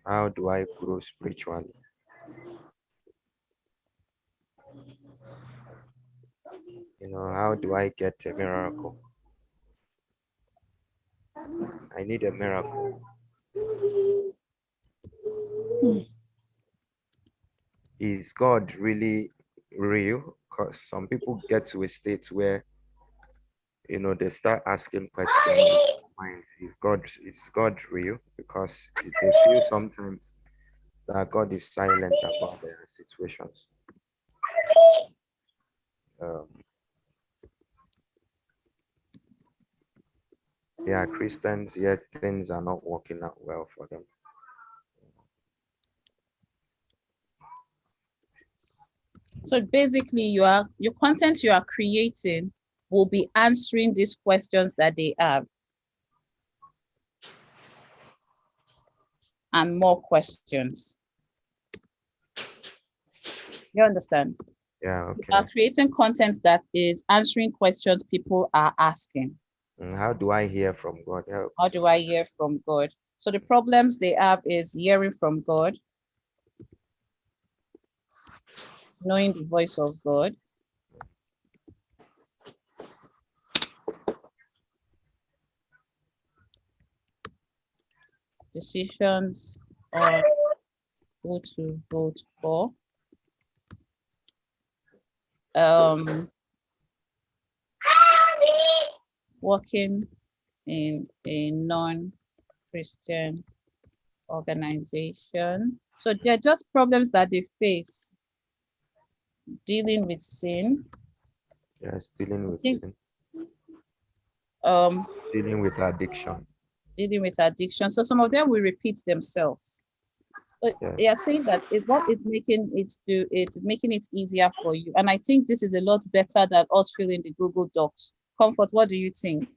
How do I grow spiritually? How do I get a miracle? I need a miracle. Is God really real? Because some people get to a state where they start asking questions. Is God real? Because they feel sometimes that God is silent about their situations. they are Christians, yet things are not working out well for them. So basically, your content you are creating will be answering these questions that they have, and more questions. You understand? Yeah, You are okay. creating content that is answering questions people are asking. And how do I hear from God? Help. How do I hear from God? So the problems they have is hearing from God, knowing the voice of God, decisions on who to vote for, working in a non-Christian organization. So they're just problems that they face. Dealing with sin, Yes, dealing with think- sin, dealing dealing with addiction. with addiction. So some of them will repeat themselves. So Yeah. they are saying that what is making it do, it's making it easier for you. And I think this is a lot better than us filling the Google Docs. Comfort, what do you think?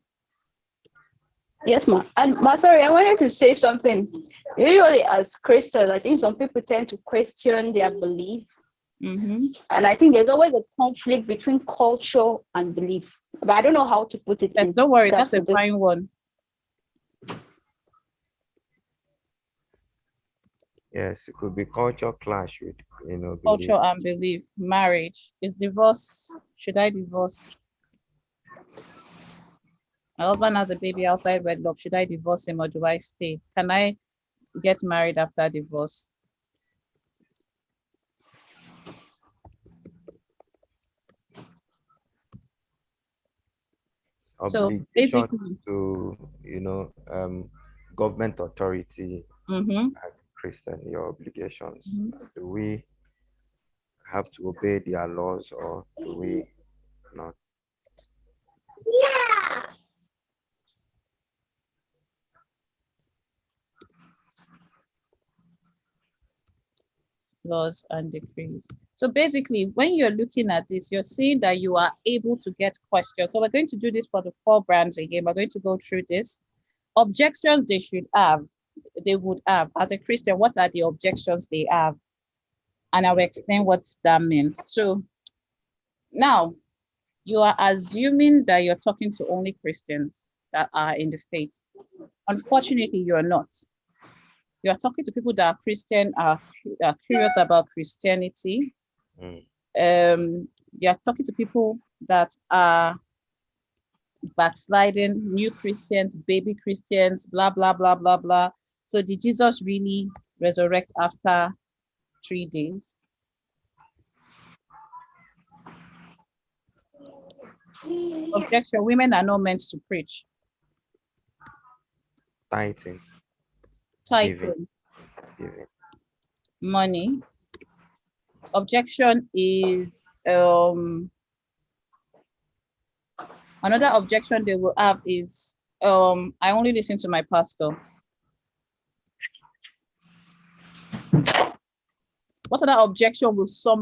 Yes, ma. And ma, sorry, I wanted to say something. Usually, as Christians, I think some people tend to question their belief. Mm-hmm. And I think there's always a conflict between culture and belief. But I don't know how to put it Yes, in. don't worry, that's a for this. fine one. Yes, it could be culture clash with, belief. Culture and belief, marriage. Is divorce, should I divorce? My husband has a baby outside wedlock. Should I divorce him or do I stay? Can I get married after divorce? So Obligation basically, to, government authority mm-hmm. as Christian, your obligations. Mhm. Do we have to obey their laws or do we not? Laws and decrees. So basically, when you're looking at this, you're seeing that you are able to get questions. So we're going to do this for the 4 brands again. We're going to go through this. Objections they would have. As a Christian, what are the objections they have? And I will explain what that means. So now you are assuming that you're talking to only Christians that are in the faith. Unfortunately, you are not. You are talking to people that are Christian, are curious about Christianity. You are talking to people that are backsliding, new Christians, baby Christians, blah, blah, blah, blah, blah. So did Jesus really resurrect after 3 days? Objection, women are not meant to preach. Tithing, Tithing, giving. money. Objection is another objection they will have is I only listen to my pastor. What other objection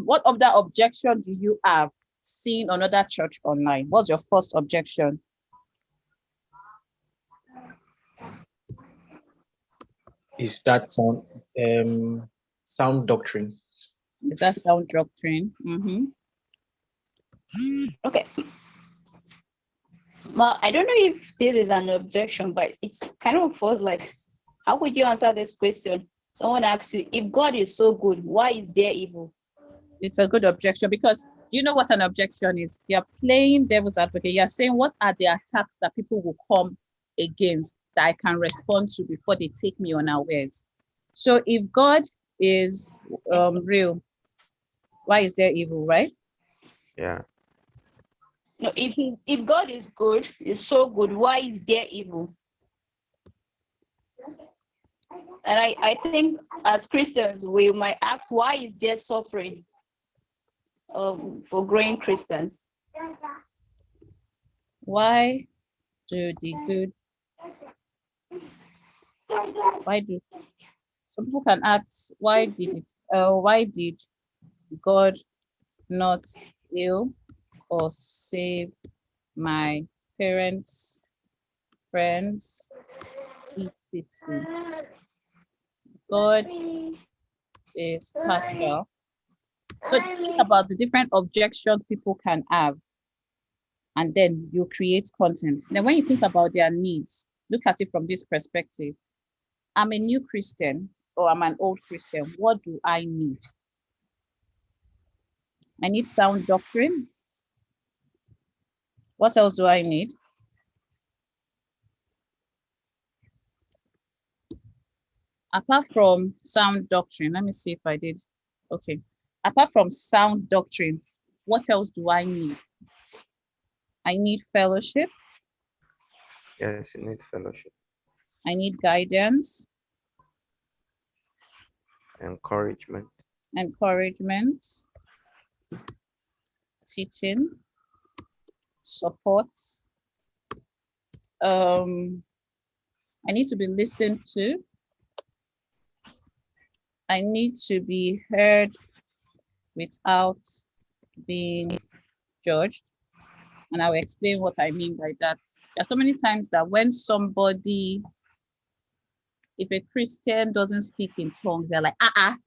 what other objection do you have seen another church online? What's your first objection? Is that sound doctrine? Is that sound doctrine? Mm-hmm. Okay. Well, I don't know if this is an objection, but it's kind of feels like, how would you answer this question? Someone asks you, if God is so good, why is there evil? It's a good objection because you know what an objection is. You're playing devil's advocate. You're saying, what are the attacks that people will come against that I can respond to before they take me unawares? So if God is real, why is there evil, right? Yeah. No, if God is good, is so good, why is there evil? And I think as Christians, we might ask, why is there suffering for growing Christians? Why do the good Why do some people can ask why did God not heal or save my parents, friends, etc. God is partial. So think about the different objections people can have, and then you create content. Then when you think about their needs, look at it from this perspective. I'm a new Christian or I'm an old Christian. What do I need? I need sound doctrine. What else do I need? Apart from sound doctrine, let me see if I did. Okay. Apart from sound doctrine, what else do I need? I need fellowship. Yes, you need fellowship, I need guidance, encouragement, encouragement, teaching, support. I need to be listened to. I need to be heard without being judged. And I will explain what I mean by that. There are so many times that when somebody, if a Christian doesn't speak in tongues, they're like,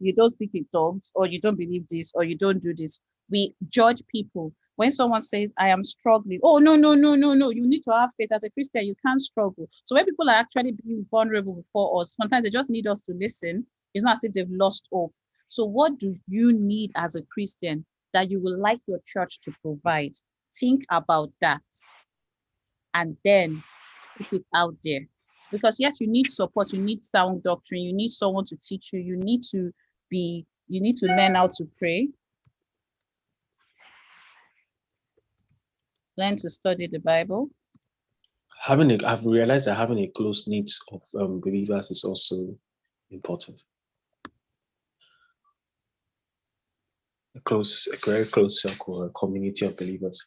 you don't speak in tongues, or you don't believe this, or you don't do this. We judge people. When someone says, I am struggling, oh, no, you need to have faith. As a Christian, you can't struggle. So when people are actually being vulnerable before us, sometimes they just need us to listen. It's not as if they've lost hope. So what do you need as a Christian that you would like your church to provide? Think about that and then put it out there. Because yes, you need support, you need sound doctrine, you need someone to teach you, you need to learn how to pray, learn to study the Bible. I've realized that having a close knit of believers is also important. A very close circle, a community of believers.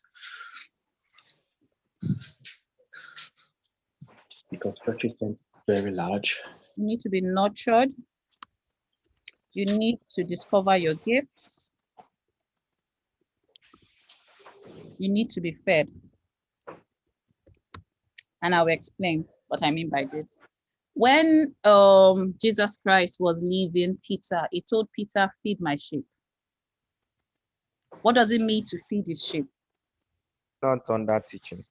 Because churches are very large. You need to be nurtured. You need to discover your gifts. You need to be fed. And I'll explain what I mean by this. When Jesus Christ was leaving Peter, he told Peter, feed my sheep. What does it mean to feed his sheep? not on that teaching.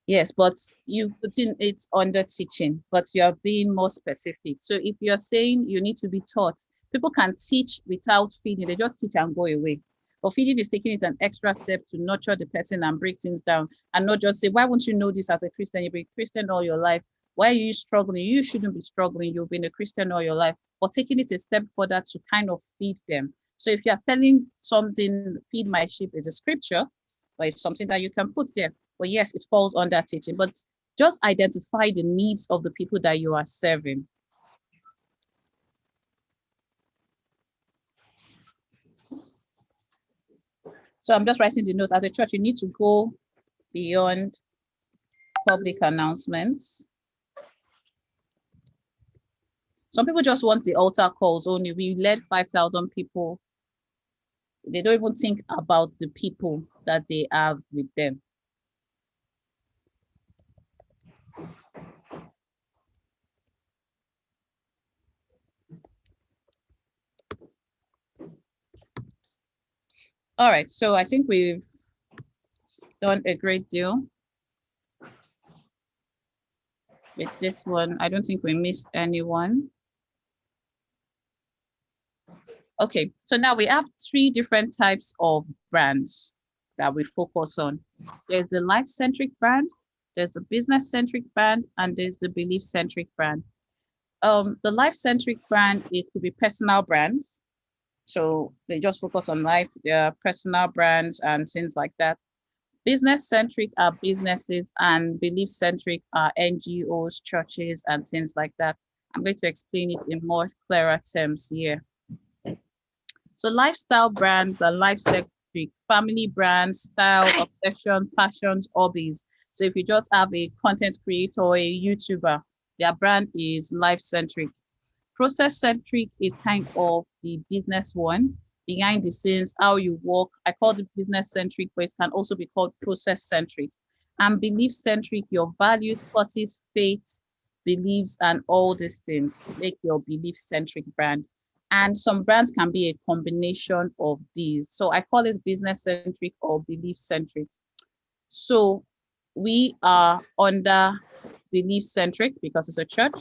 Yes, but you put in it under teaching, but you're being more specific. So if you're saying you need to be taught, people can teach without feeding, they just teach and go away. But feeding is taking it an extra step to nurture the person and break things down and not just say, why won't you know this as a Christian? You've been a Christian all your life. Why are you struggling? You shouldn't be struggling. You've been a Christian all your life, but taking it a step further to kind of feed them. So if you're telling something, feed my sheep is a scripture, but it's something that you can put there. But yes, it falls under teaching, but just identify the needs of the people that you are serving. So I'm just writing the note. As a church, you need to go beyond public announcements. Some people just want the altar calls only. We led 5,000 people. They don't even think about the people that they have with them. All right, so I think we've done a great deal with this one. I don't think we missed anyone. Okay, so now we have 3 different types of brands that we focus on. There's the life-centric brand, there's the business-centric brand, and there's the belief-centric brand. The life-centric brand could be personal brands. So they just focus on life, their personal brands and things like that. Business-centric are businesses and belief-centric are NGOs, churches, and things like that. I'm going to explain it in more clearer terms here. So lifestyle brands are life-centric, family brands, style, obsession, passions, hobbies. So if you just have a content creator or a YouTuber, their brand is life-centric. Process-centric is kind of the business one, behind the scenes, how you work. I call it business-centric, but it can also be called process-centric. And belief-centric, your values, causes, faiths, beliefs, and all these things make your belief-centric brand. And some brands can be a combination of these. So I call it business-centric or belief-centric. So we are under belief-centric because it's a church.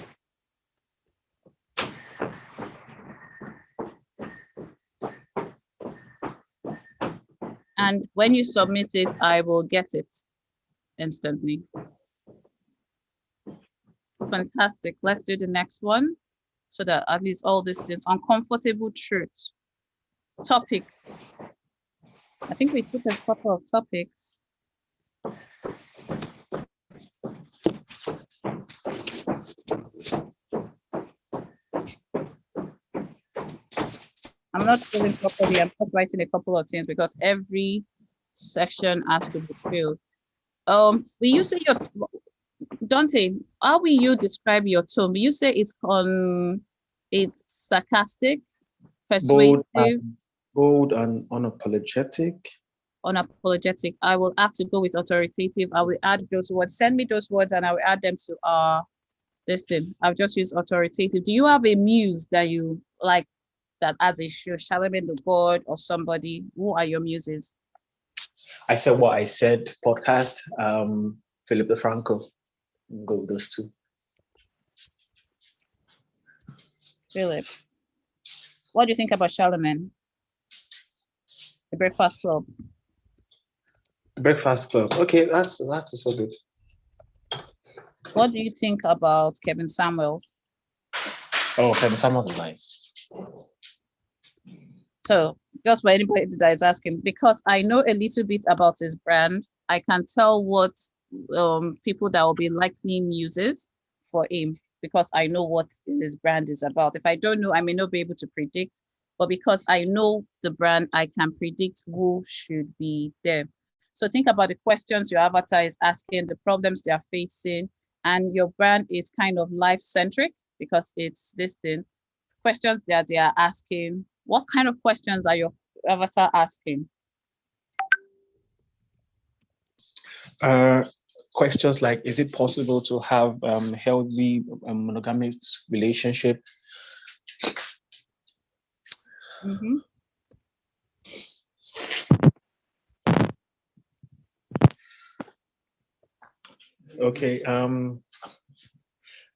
And when you submit it, I will get it instantly. Fantastic. Let's do the next one so that at least all these things, uncomfortable truths. Topics. I think we took a couple of topics. I'm not filling properly. I'm just writing a couple of things because every section has to be filled. Will you say your Dante? How will you describe your tone? Will you say it's sarcastic, persuasive, bold and unapologetic? Unapologetic. I will have to go with authoritative. I will add those words. Send me those words and I will add them to our listing. I've just used authoritative. Do you have a muse that you like that as a show, Charlemagne the God or somebody? Who are your muses? I said what I said podcast, Philip DeFranco. Go with those two. Philip. What do you think about Charlemagne? The Breakfast Club. Breakfast Club. Okay, that's so good. What do you think about Kevin Samuels? Oh, Kevin Samuels is nice. So just for anybody that is asking, because I know a little bit about his brand, I can tell what people that will be likely muses for him because I know what his brand is about. If I don't know, I may not be able to predict, but because I know the brand, I can predict who should be there. So think about the questions your avatar is asking, the problems they are facing, and your brand is kind of life-centric because it's this thing. Questions that they are asking. What kind of questions are your avatar asking? Questions like, is it possible to have healthy monogamous relationship? Mm-hmm. Okay.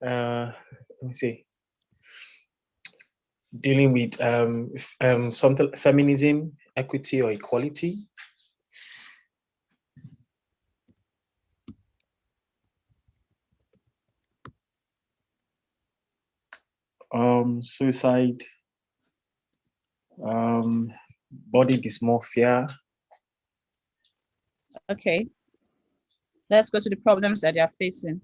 Let me see. Dealing with something feminism, equity, or equality. Suicide, body dysmorphia. Okay. Let's go to the problems that they are facing.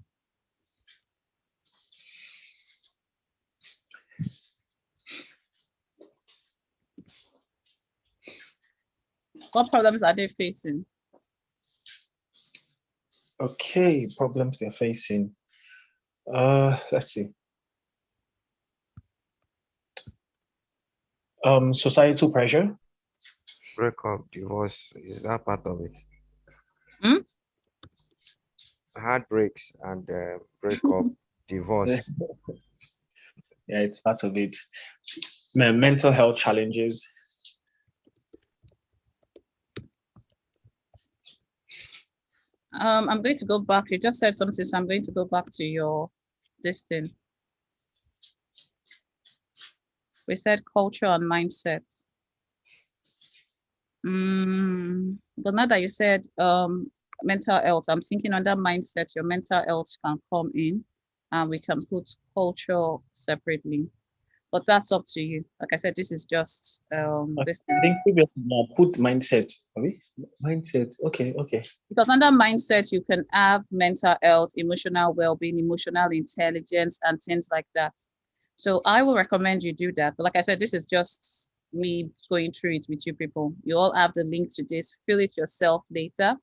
What problems are they facing? Okay, problems they're facing. Let's see. Societal pressure. Breakup, divorce, is that part of it? Hmm? Heartbreaks and breakup, divorce. Yeah, it's part of it. Mental health challenges. I'm going to go back. You just said something, so I'm going to go back to your this thing. We said culture and mindset. But now that you said mental health, I'm thinking under mindset, your mental health can come in and we can put culture separately. But that's up to you. Like I said, this is just this I think previously I put mindset. Mindset. Okay. because under mindset you can have mental health, emotional well-being, emotional intelligence, and things like that. So I will recommend you do that. But like I said, this is just me going through it with you people. You all have the link to this. Fill it yourself later.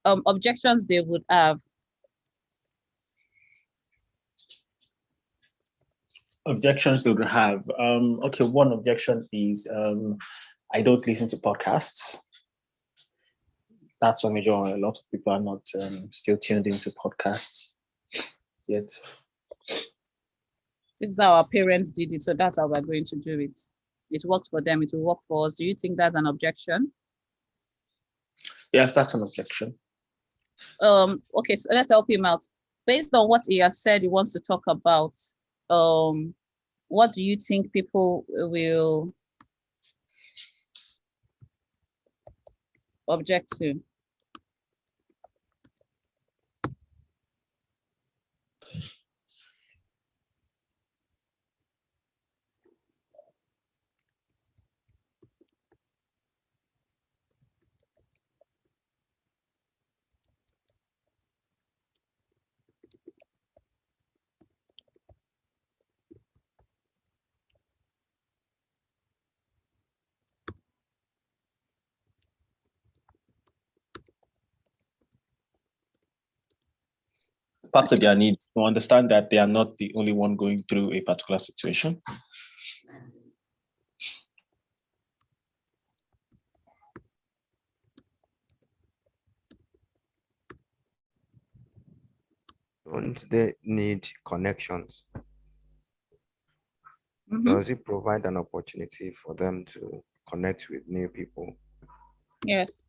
Objections they would have. Objections to have. Okay, one objection is I don't listen to podcasts. That's one major one. A lot of people are not still tuned into podcasts yet. This is how our parents did it, so that's how we're going to do it. It worked for them, it will work for us. Do you think that's an objection? Yes, that's an objection. Okay, so let's help him out. Based on what he has said he wants to talk about, what do you think people will object to? Part of their needs to understand that they are not the only one going through a particular situation. Don't they need connections? Mhm. Does it provide an opportunity for them to connect with new people? Yes.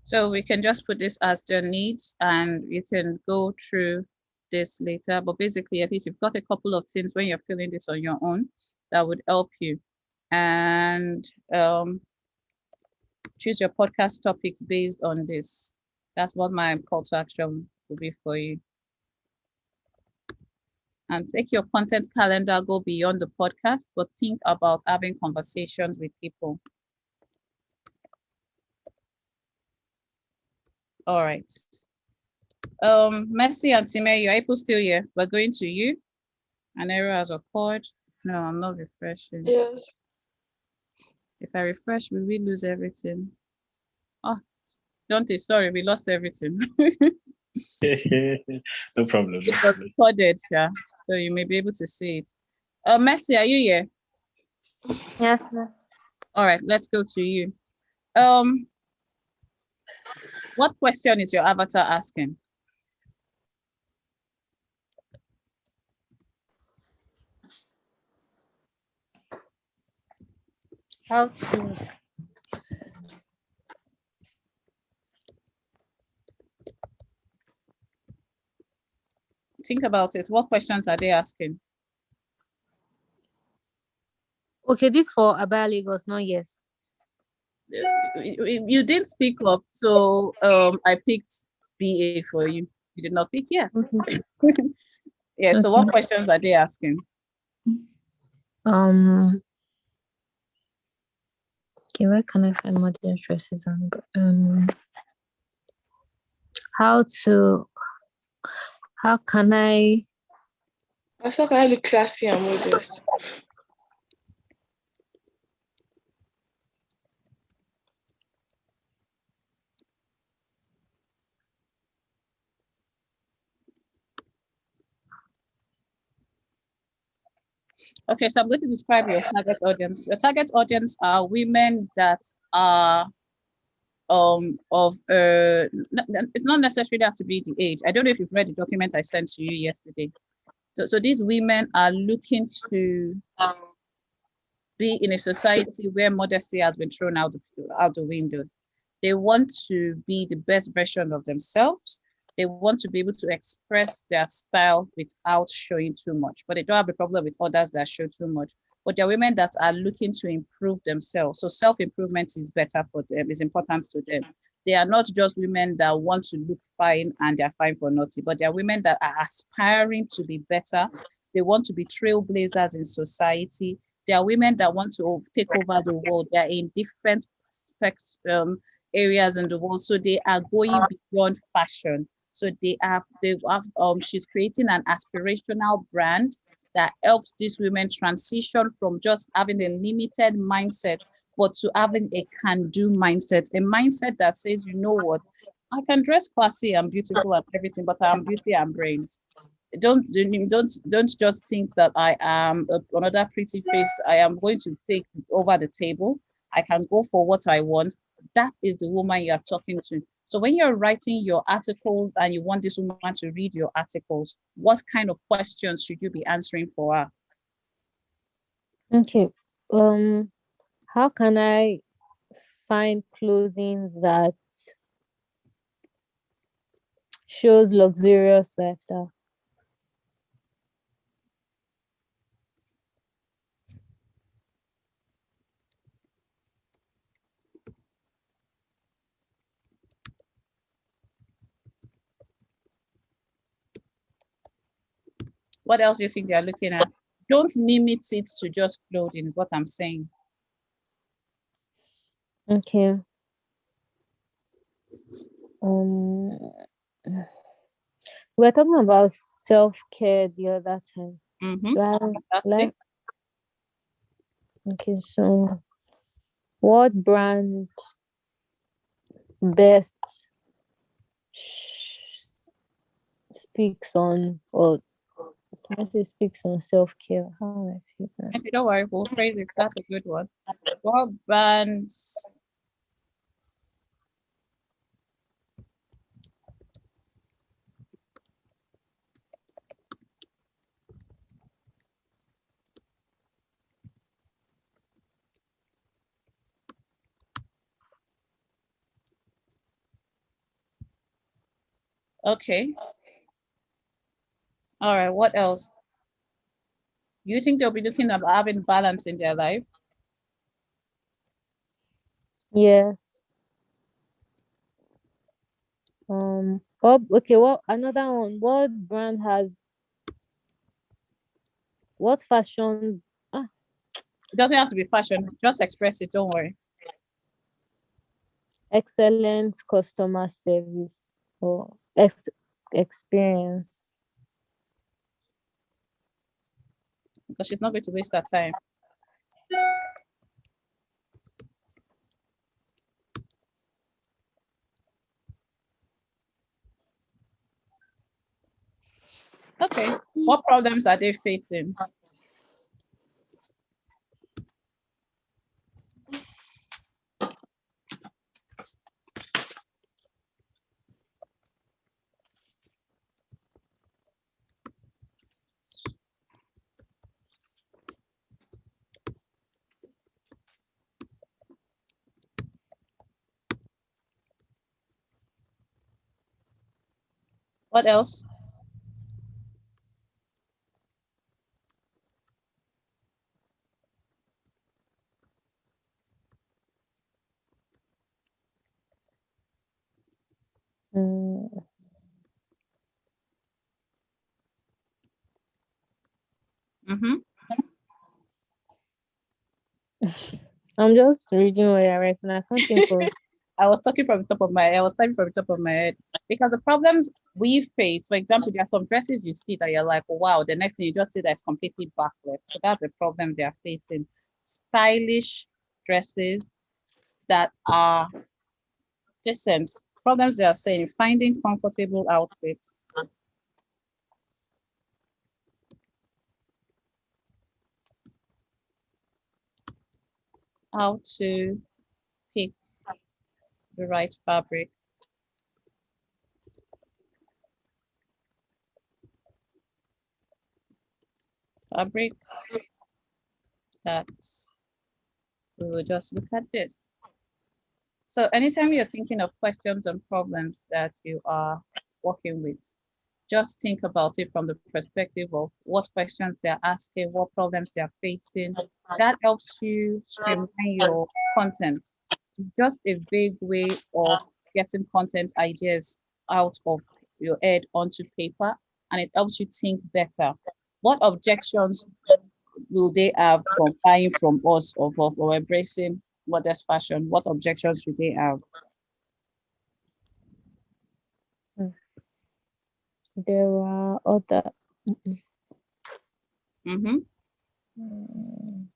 So we can just put this as their needs and you can go through this later. But basically, at least you've got a couple of things when you're filling this on your own that would help you. And choose your podcast topics based on this. That's what my call to action will be for you. And take your content calendar, go beyond the podcast, but think about having conversations with people. All right. Mercy and Time, you're able still here. We're going to you. An error has occurred. No, I'm not refreshing. Yes. If I refresh, will we lose everything? Oh, don't they? Sorry, we lost everything. No problem. It was recorded, yeah. So you may be able to see it. Mercy, are you here? Yes, ma'am. All right, let's go to you. What question is your avatar asking? How to Think about it. What questions are they asking? okay, this for Abia Lagos, not yes. You didn't speak up, so I picked BA for you. You did not pick yes. Okay. Yeah, so what questions are they asking? Okay, where can I find more addresses on how can I Also, can I look classy and modest? Okay, so I'm going to describe your target audience. Your target audience are women that are it's not necessarily have to be the age. I don't know if you've read the document I sent to you yesterday. So these women are looking to be in a society where modesty has been thrown out the window. They want to be the best version of themselves. They want to be able to express their style without showing too much, but they don't have a problem with others that show too much. But there are women that are looking to improve themselves. So self-improvement is better for them, is important to them. They are not just women that want to look fine and they're fine for nothing, but they are women that are aspiring to be better. They want to be trailblazers in society. There are women that want to take over the world. They are in different areas in the world. So they are going beyond fashion. So she's creating an aspirational brand that helps these women transition from just having a limited mindset, but to having a can-do mindset, a mindset that says, you know what, I can dress classy and beautiful and everything, but I'm beauty and brains. Don't just think that I am another pretty face. I am going to take it over the table. I can go for what I want. That is the woman you are talking to. So when you're writing your articles and you want this woman to read your articles, what kind of questions should you be answering for her? Okay. How can I find clothing that shows luxurious lifestyle? What else do you think they're looking at? Don't limit it to just clothing, is what I'm saying. Okay. Um, we were talking about self-care the other time. Mm-hmm. Like, okay, so what brand best speaks on, or I say speaks on self-care? How do I say that? Okay, don't worry, we'll phrase it. That's a good one. What brands? Okay. All right, what else? You think they'll be looking at having balance in their life? Yes. Okay, what another one? What brand has what fashion? It doesn't have to be fashion, just express it, don't worry. Excellent customer service or experience. Because she's not going to waste her time. Okay, what problems are they facing? What else? Mm. Mm-hmm. I'm just reading what you're writing. I can't think of. I was talking from the top of my head. I was typing from the top of my head because the problems we face, for example, there are some dresses you see that you're like, wow, the next thing you just see that it's completely backless. So that's the problem they are facing. Stylish dresses that are decent. Problems they are saying, finding comfortable outfits. How to pick the right fabric. Fabrics that we will just look at this. So anytime you're thinking of questions and problems that you are working with, just think about it from the perspective of what questions they're asking, what problems they're facing. That helps you streamline your content. It's just a vague way of getting content ideas out of your head onto paper, and it helps you think better. What objections will they have from buying from us or embracing modest fashion? What objections should they have? There are other. Mm-hmm. Mm.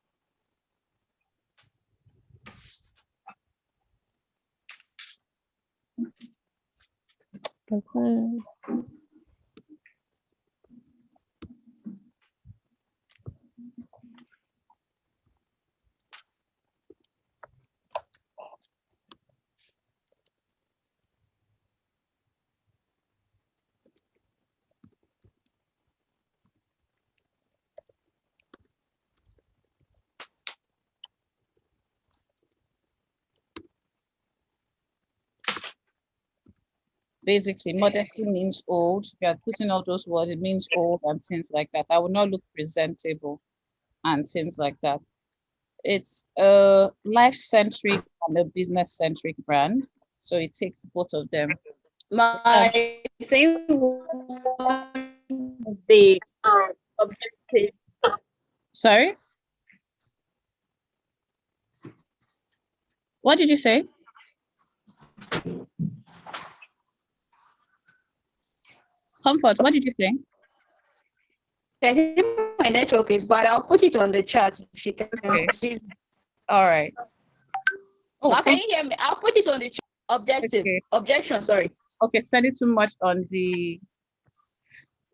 Okay. Basically, modesty means old. You are putting all those words, it means old and things like that. I will not look presentable and things like that. It's a life-centric and a business-centric brand. So it takes both of them. My thing would be objective. Sorry? What did you say? Comfort, what did you say? I think my network is bad. I'll put it on the chat if you can Okay. see. All right. Oh, Now, can you hear me? I'll put it on the chat. Objectives. Okay. Objection, sorry. Okay, spending too much on the,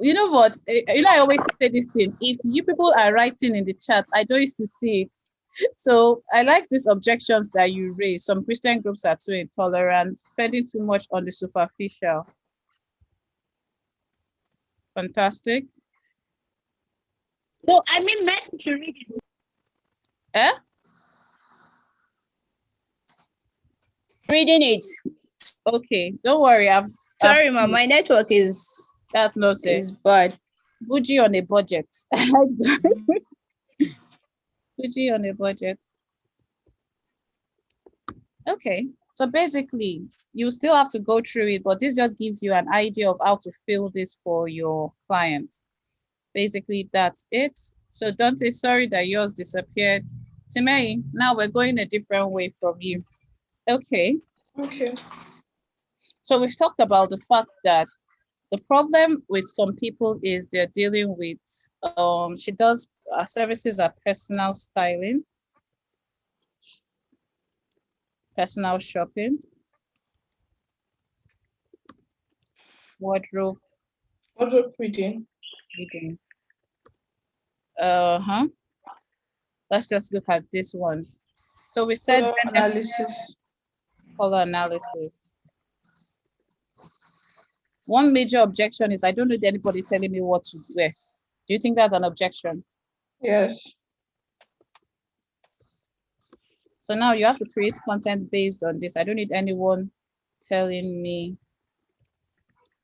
you know what, I always say this thing, if you people are writing in the chat, I don't used to see it. So I like these objections that you raise. Some Christian groups are too intolerant, spending too much on the superficial. Fantastic. No, I mean message to read it. Eh? Reading it. Okay, don't worry, Sorry, ma, my network is that's not it. bad. Bougie on a budget. Bougie on a budget. Okay, so basically, you still have to go through it, but this just gives you an idea of how to fill this for your clients. Basically, that's it. So don't say sorry that yours disappeared. Timei, now we're going a different way from you. Okay, Okay. so we've talked about the fact that the problem with some people is they're dealing with, she does services are personal styling, personal shopping, wardrobe Wardrobe reading. reading. Uh-huh. Let's just look at this one. So we said Color analysis. color analysis. One major objection is I don't need anybody telling me what to wear. Do you think that's an objection? Yes. So now you have to create content based on this. I don't need anyone telling me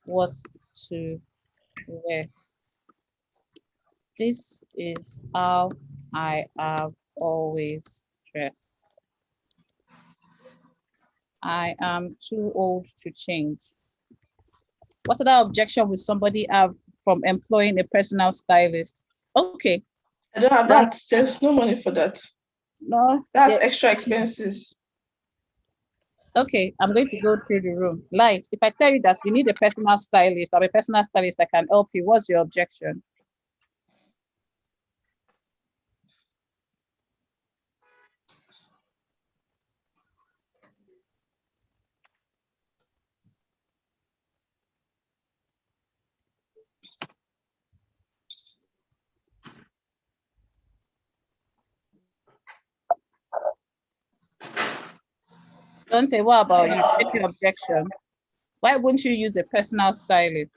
what to wear. This is how I have always dressed. I am too old to change. What other objection would somebody have from employing a personal stylist? Okay. I don't have that. There's no money for that. No. That's yeah. extra expenses. Okay, I'm going to go through the room. Light, if I tell you that you need a personal stylist or a personal stylist that can help you, what's your objection? Dante, what about you? What's your objection? Why wouldn't you use a personal stylist?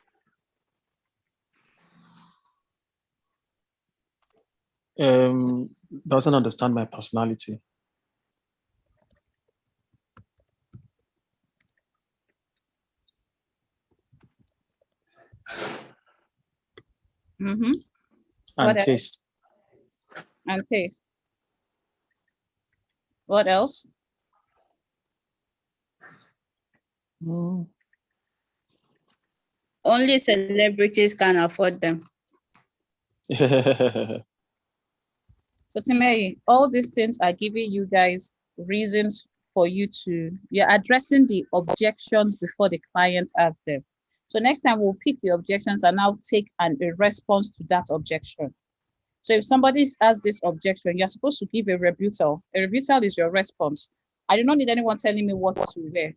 Doesn't understand my personality. Mm-hmm. And What else? taste. And taste. What else? Mm. Only celebrities can afford them. So Timei, all these things are giving you guys reasons for you to, you're addressing the objections before the client asks them. So next time we'll pick the objections and now take a response to that objection. So if somebody has this objection, you're supposed to give a rebuttal. A rebuttal is your response. I do not need anyone telling me what to wear.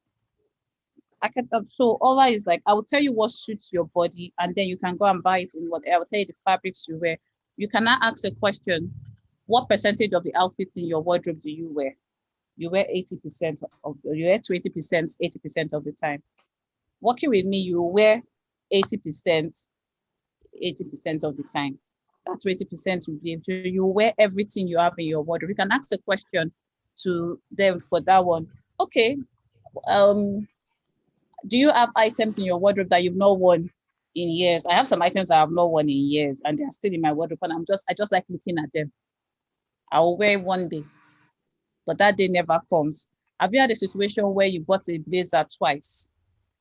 So all that is like, I will tell you what suits your body, and then you can go and buy it in whatever. I will tell you the fabrics you wear. You cannot ask a question, what percentage of the outfits in your wardrobe do you wear? You wear 80% you wear 20%, 80% of the time. Working with me, you wear 80%, 80% of the time. That's 80% you give. So you wear everything you have in your wardrobe. You can ask a question to them for that one. Okay, do you have items in your wardrobe that you've not worn in years? I have some items that I have not worn in years, and they're still in my wardrobe, and I just like looking at them. I will wear one day, but that day never comes. Have you had a situation where you bought a blazer twice,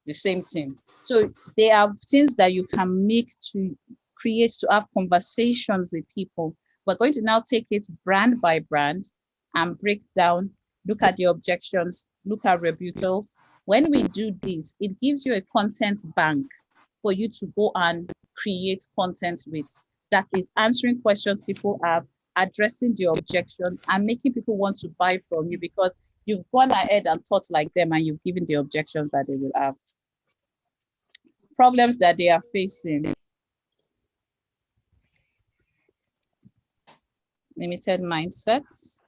the same thing? So there are things that you can make to create, to have conversations with people. We're going to now take it brand by brand and break down, look at the objections, look at rebuttals. When we do this, it gives you a content bank for you to go and create content with that is answering questions people have, addressing the objections, and making people want to buy from you because you've gone ahead and thought like them and you've given the objections that they will have. Problems that they are facing. Limited mindsets.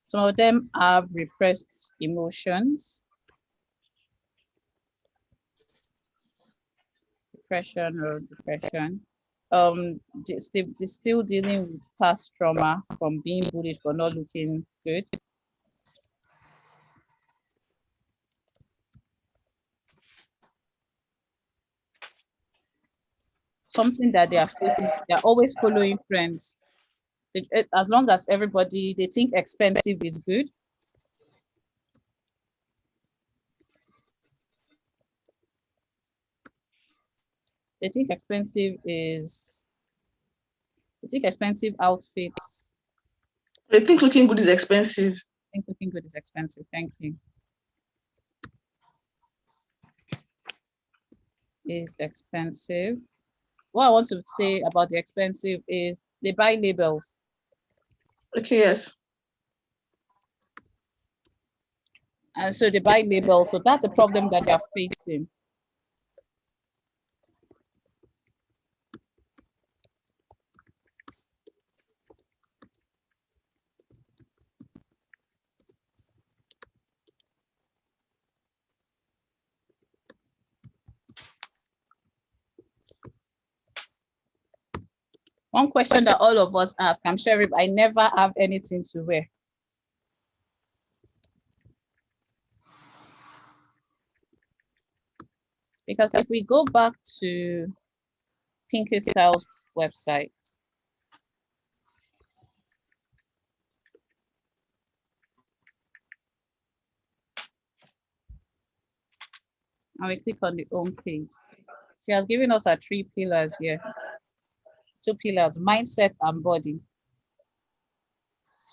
Some of them have repressed emotions. Depression or depression. They're still dealing with past trauma from being bullied for not looking good. Something that they are facing, they're always following trends. As long as everybody, they think expensive is good. They think expensive outfits. I think looking good is expensive. I think looking good is expensive. Thank you. Is expensive. What I want to say about the expensive is they buy labels. Okay, yes. And so they buy labels. So that's a problem that they're facing. One question that all of us ask, I'm sure I never have anything to wear. Because if we go back to Pinky Style's website, and we click on the home page, she has given us our 3 pillars here. 2 pillars, mindset and body.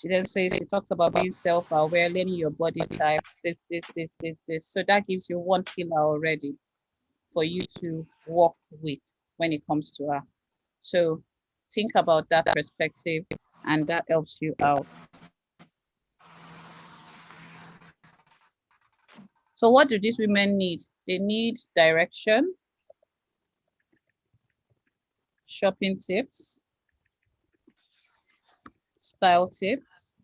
She then says, she talks about being self-aware, learning your body type, this. So that gives you 1 pillar already for you to work with when it comes to her. So think about that perspective and that helps you out. So what do these women need? They need direction, shopping tips, style tips,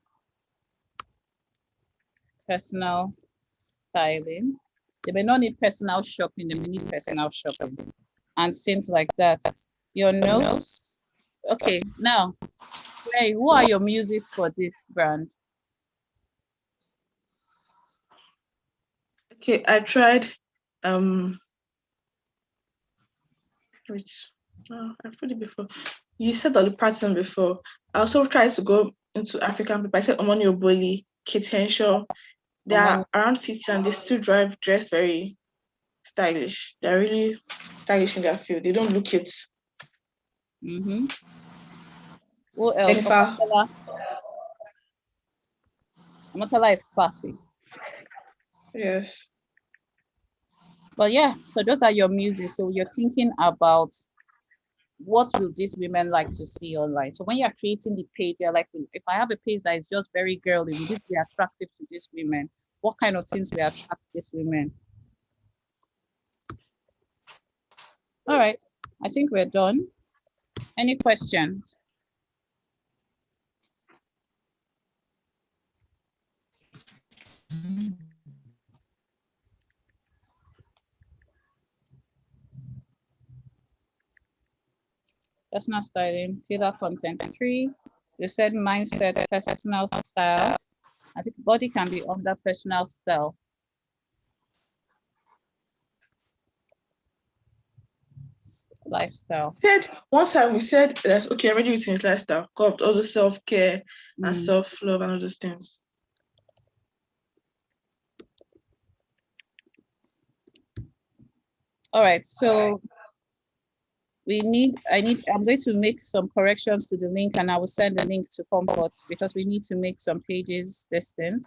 personal styling. They may not need personal shopping, they may need personal shopping and things like that. Your notes. Okay, now, Ray, who are your muses for this brand? Okay, I tried I've put it before. You said Dolly Parton before. I also tried to go into African people. I said Omoni Oboli, Kate Henshaw. They are around 50 and they still dress very stylish. They're really stylish in their field. They don't look it. Mm-hmm. Who else? Jennifer. Omotala is classy. Yes. But yeah, so those are your muses. So you're thinking about what will these women like to see online? So when you're creating the page, you're like, if I have a page that is just very girly, will this be attractive to these women? What kind of things will attract these women? All right, I think we're done. Any questions? Personal styling, filler content. 3, you said mindset, personal style. I think body can be under personal style. Lifestyle. Said one time we said that okay, already within his lifestyle, got all the self-care and self-love and all those things. All right, so I'm going to make some corrections to the link, and I will send the link to Comfort because we need to make some pages this thing.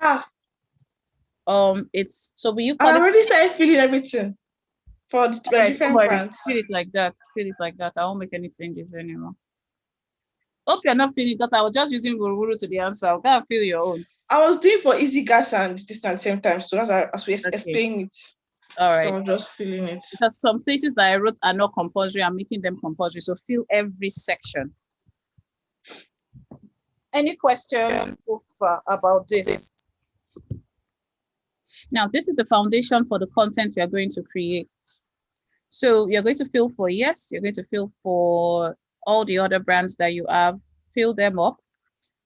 It's so will you I already started feeling everything for the different brands. Feel it like that. I won't make any changes anymore. Hope you're not feeling, because I was just using Wuru to the answer. I can't feel your own. I was doing for easy gas and distance at the same time, so that's as we explain it. All right. So I'm just feeling it. Because some places that I wrote are not compulsory, I'm making them compulsory. So fill every section. Any questions about this? Now, this is the foundation for the content we are going to create. So you're going to fill for yes, you're going to fill for all the other brands that you have, fill them up.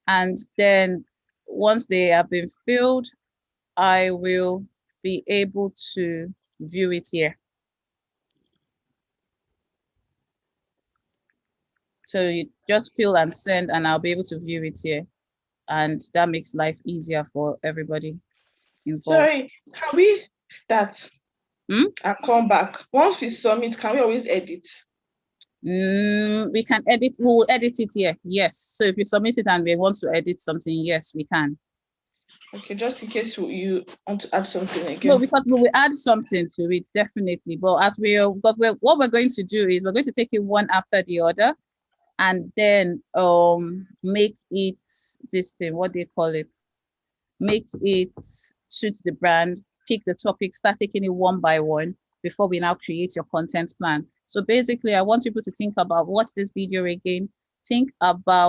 And then once they have been filled, I will be able to view it here. So you just fill and send, and I'll be able to view it here. And that makes life easier for everybody involved. Sorry, can we start and come back? Once we submit, can we always edit? We can edit, we will edit it here, yes. So if you submit it and we want to edit something, yes, we can. Okay, just in case you want to add something again. No, because we will add something to it, definitely. But what we're going to do is we're going to take it one after the other, and then make it this thing, what they call it, make it suit the brand, pick the topic, start taking it one by one before we now create your content plan. So basically, I want people to think about what's this video again. Think about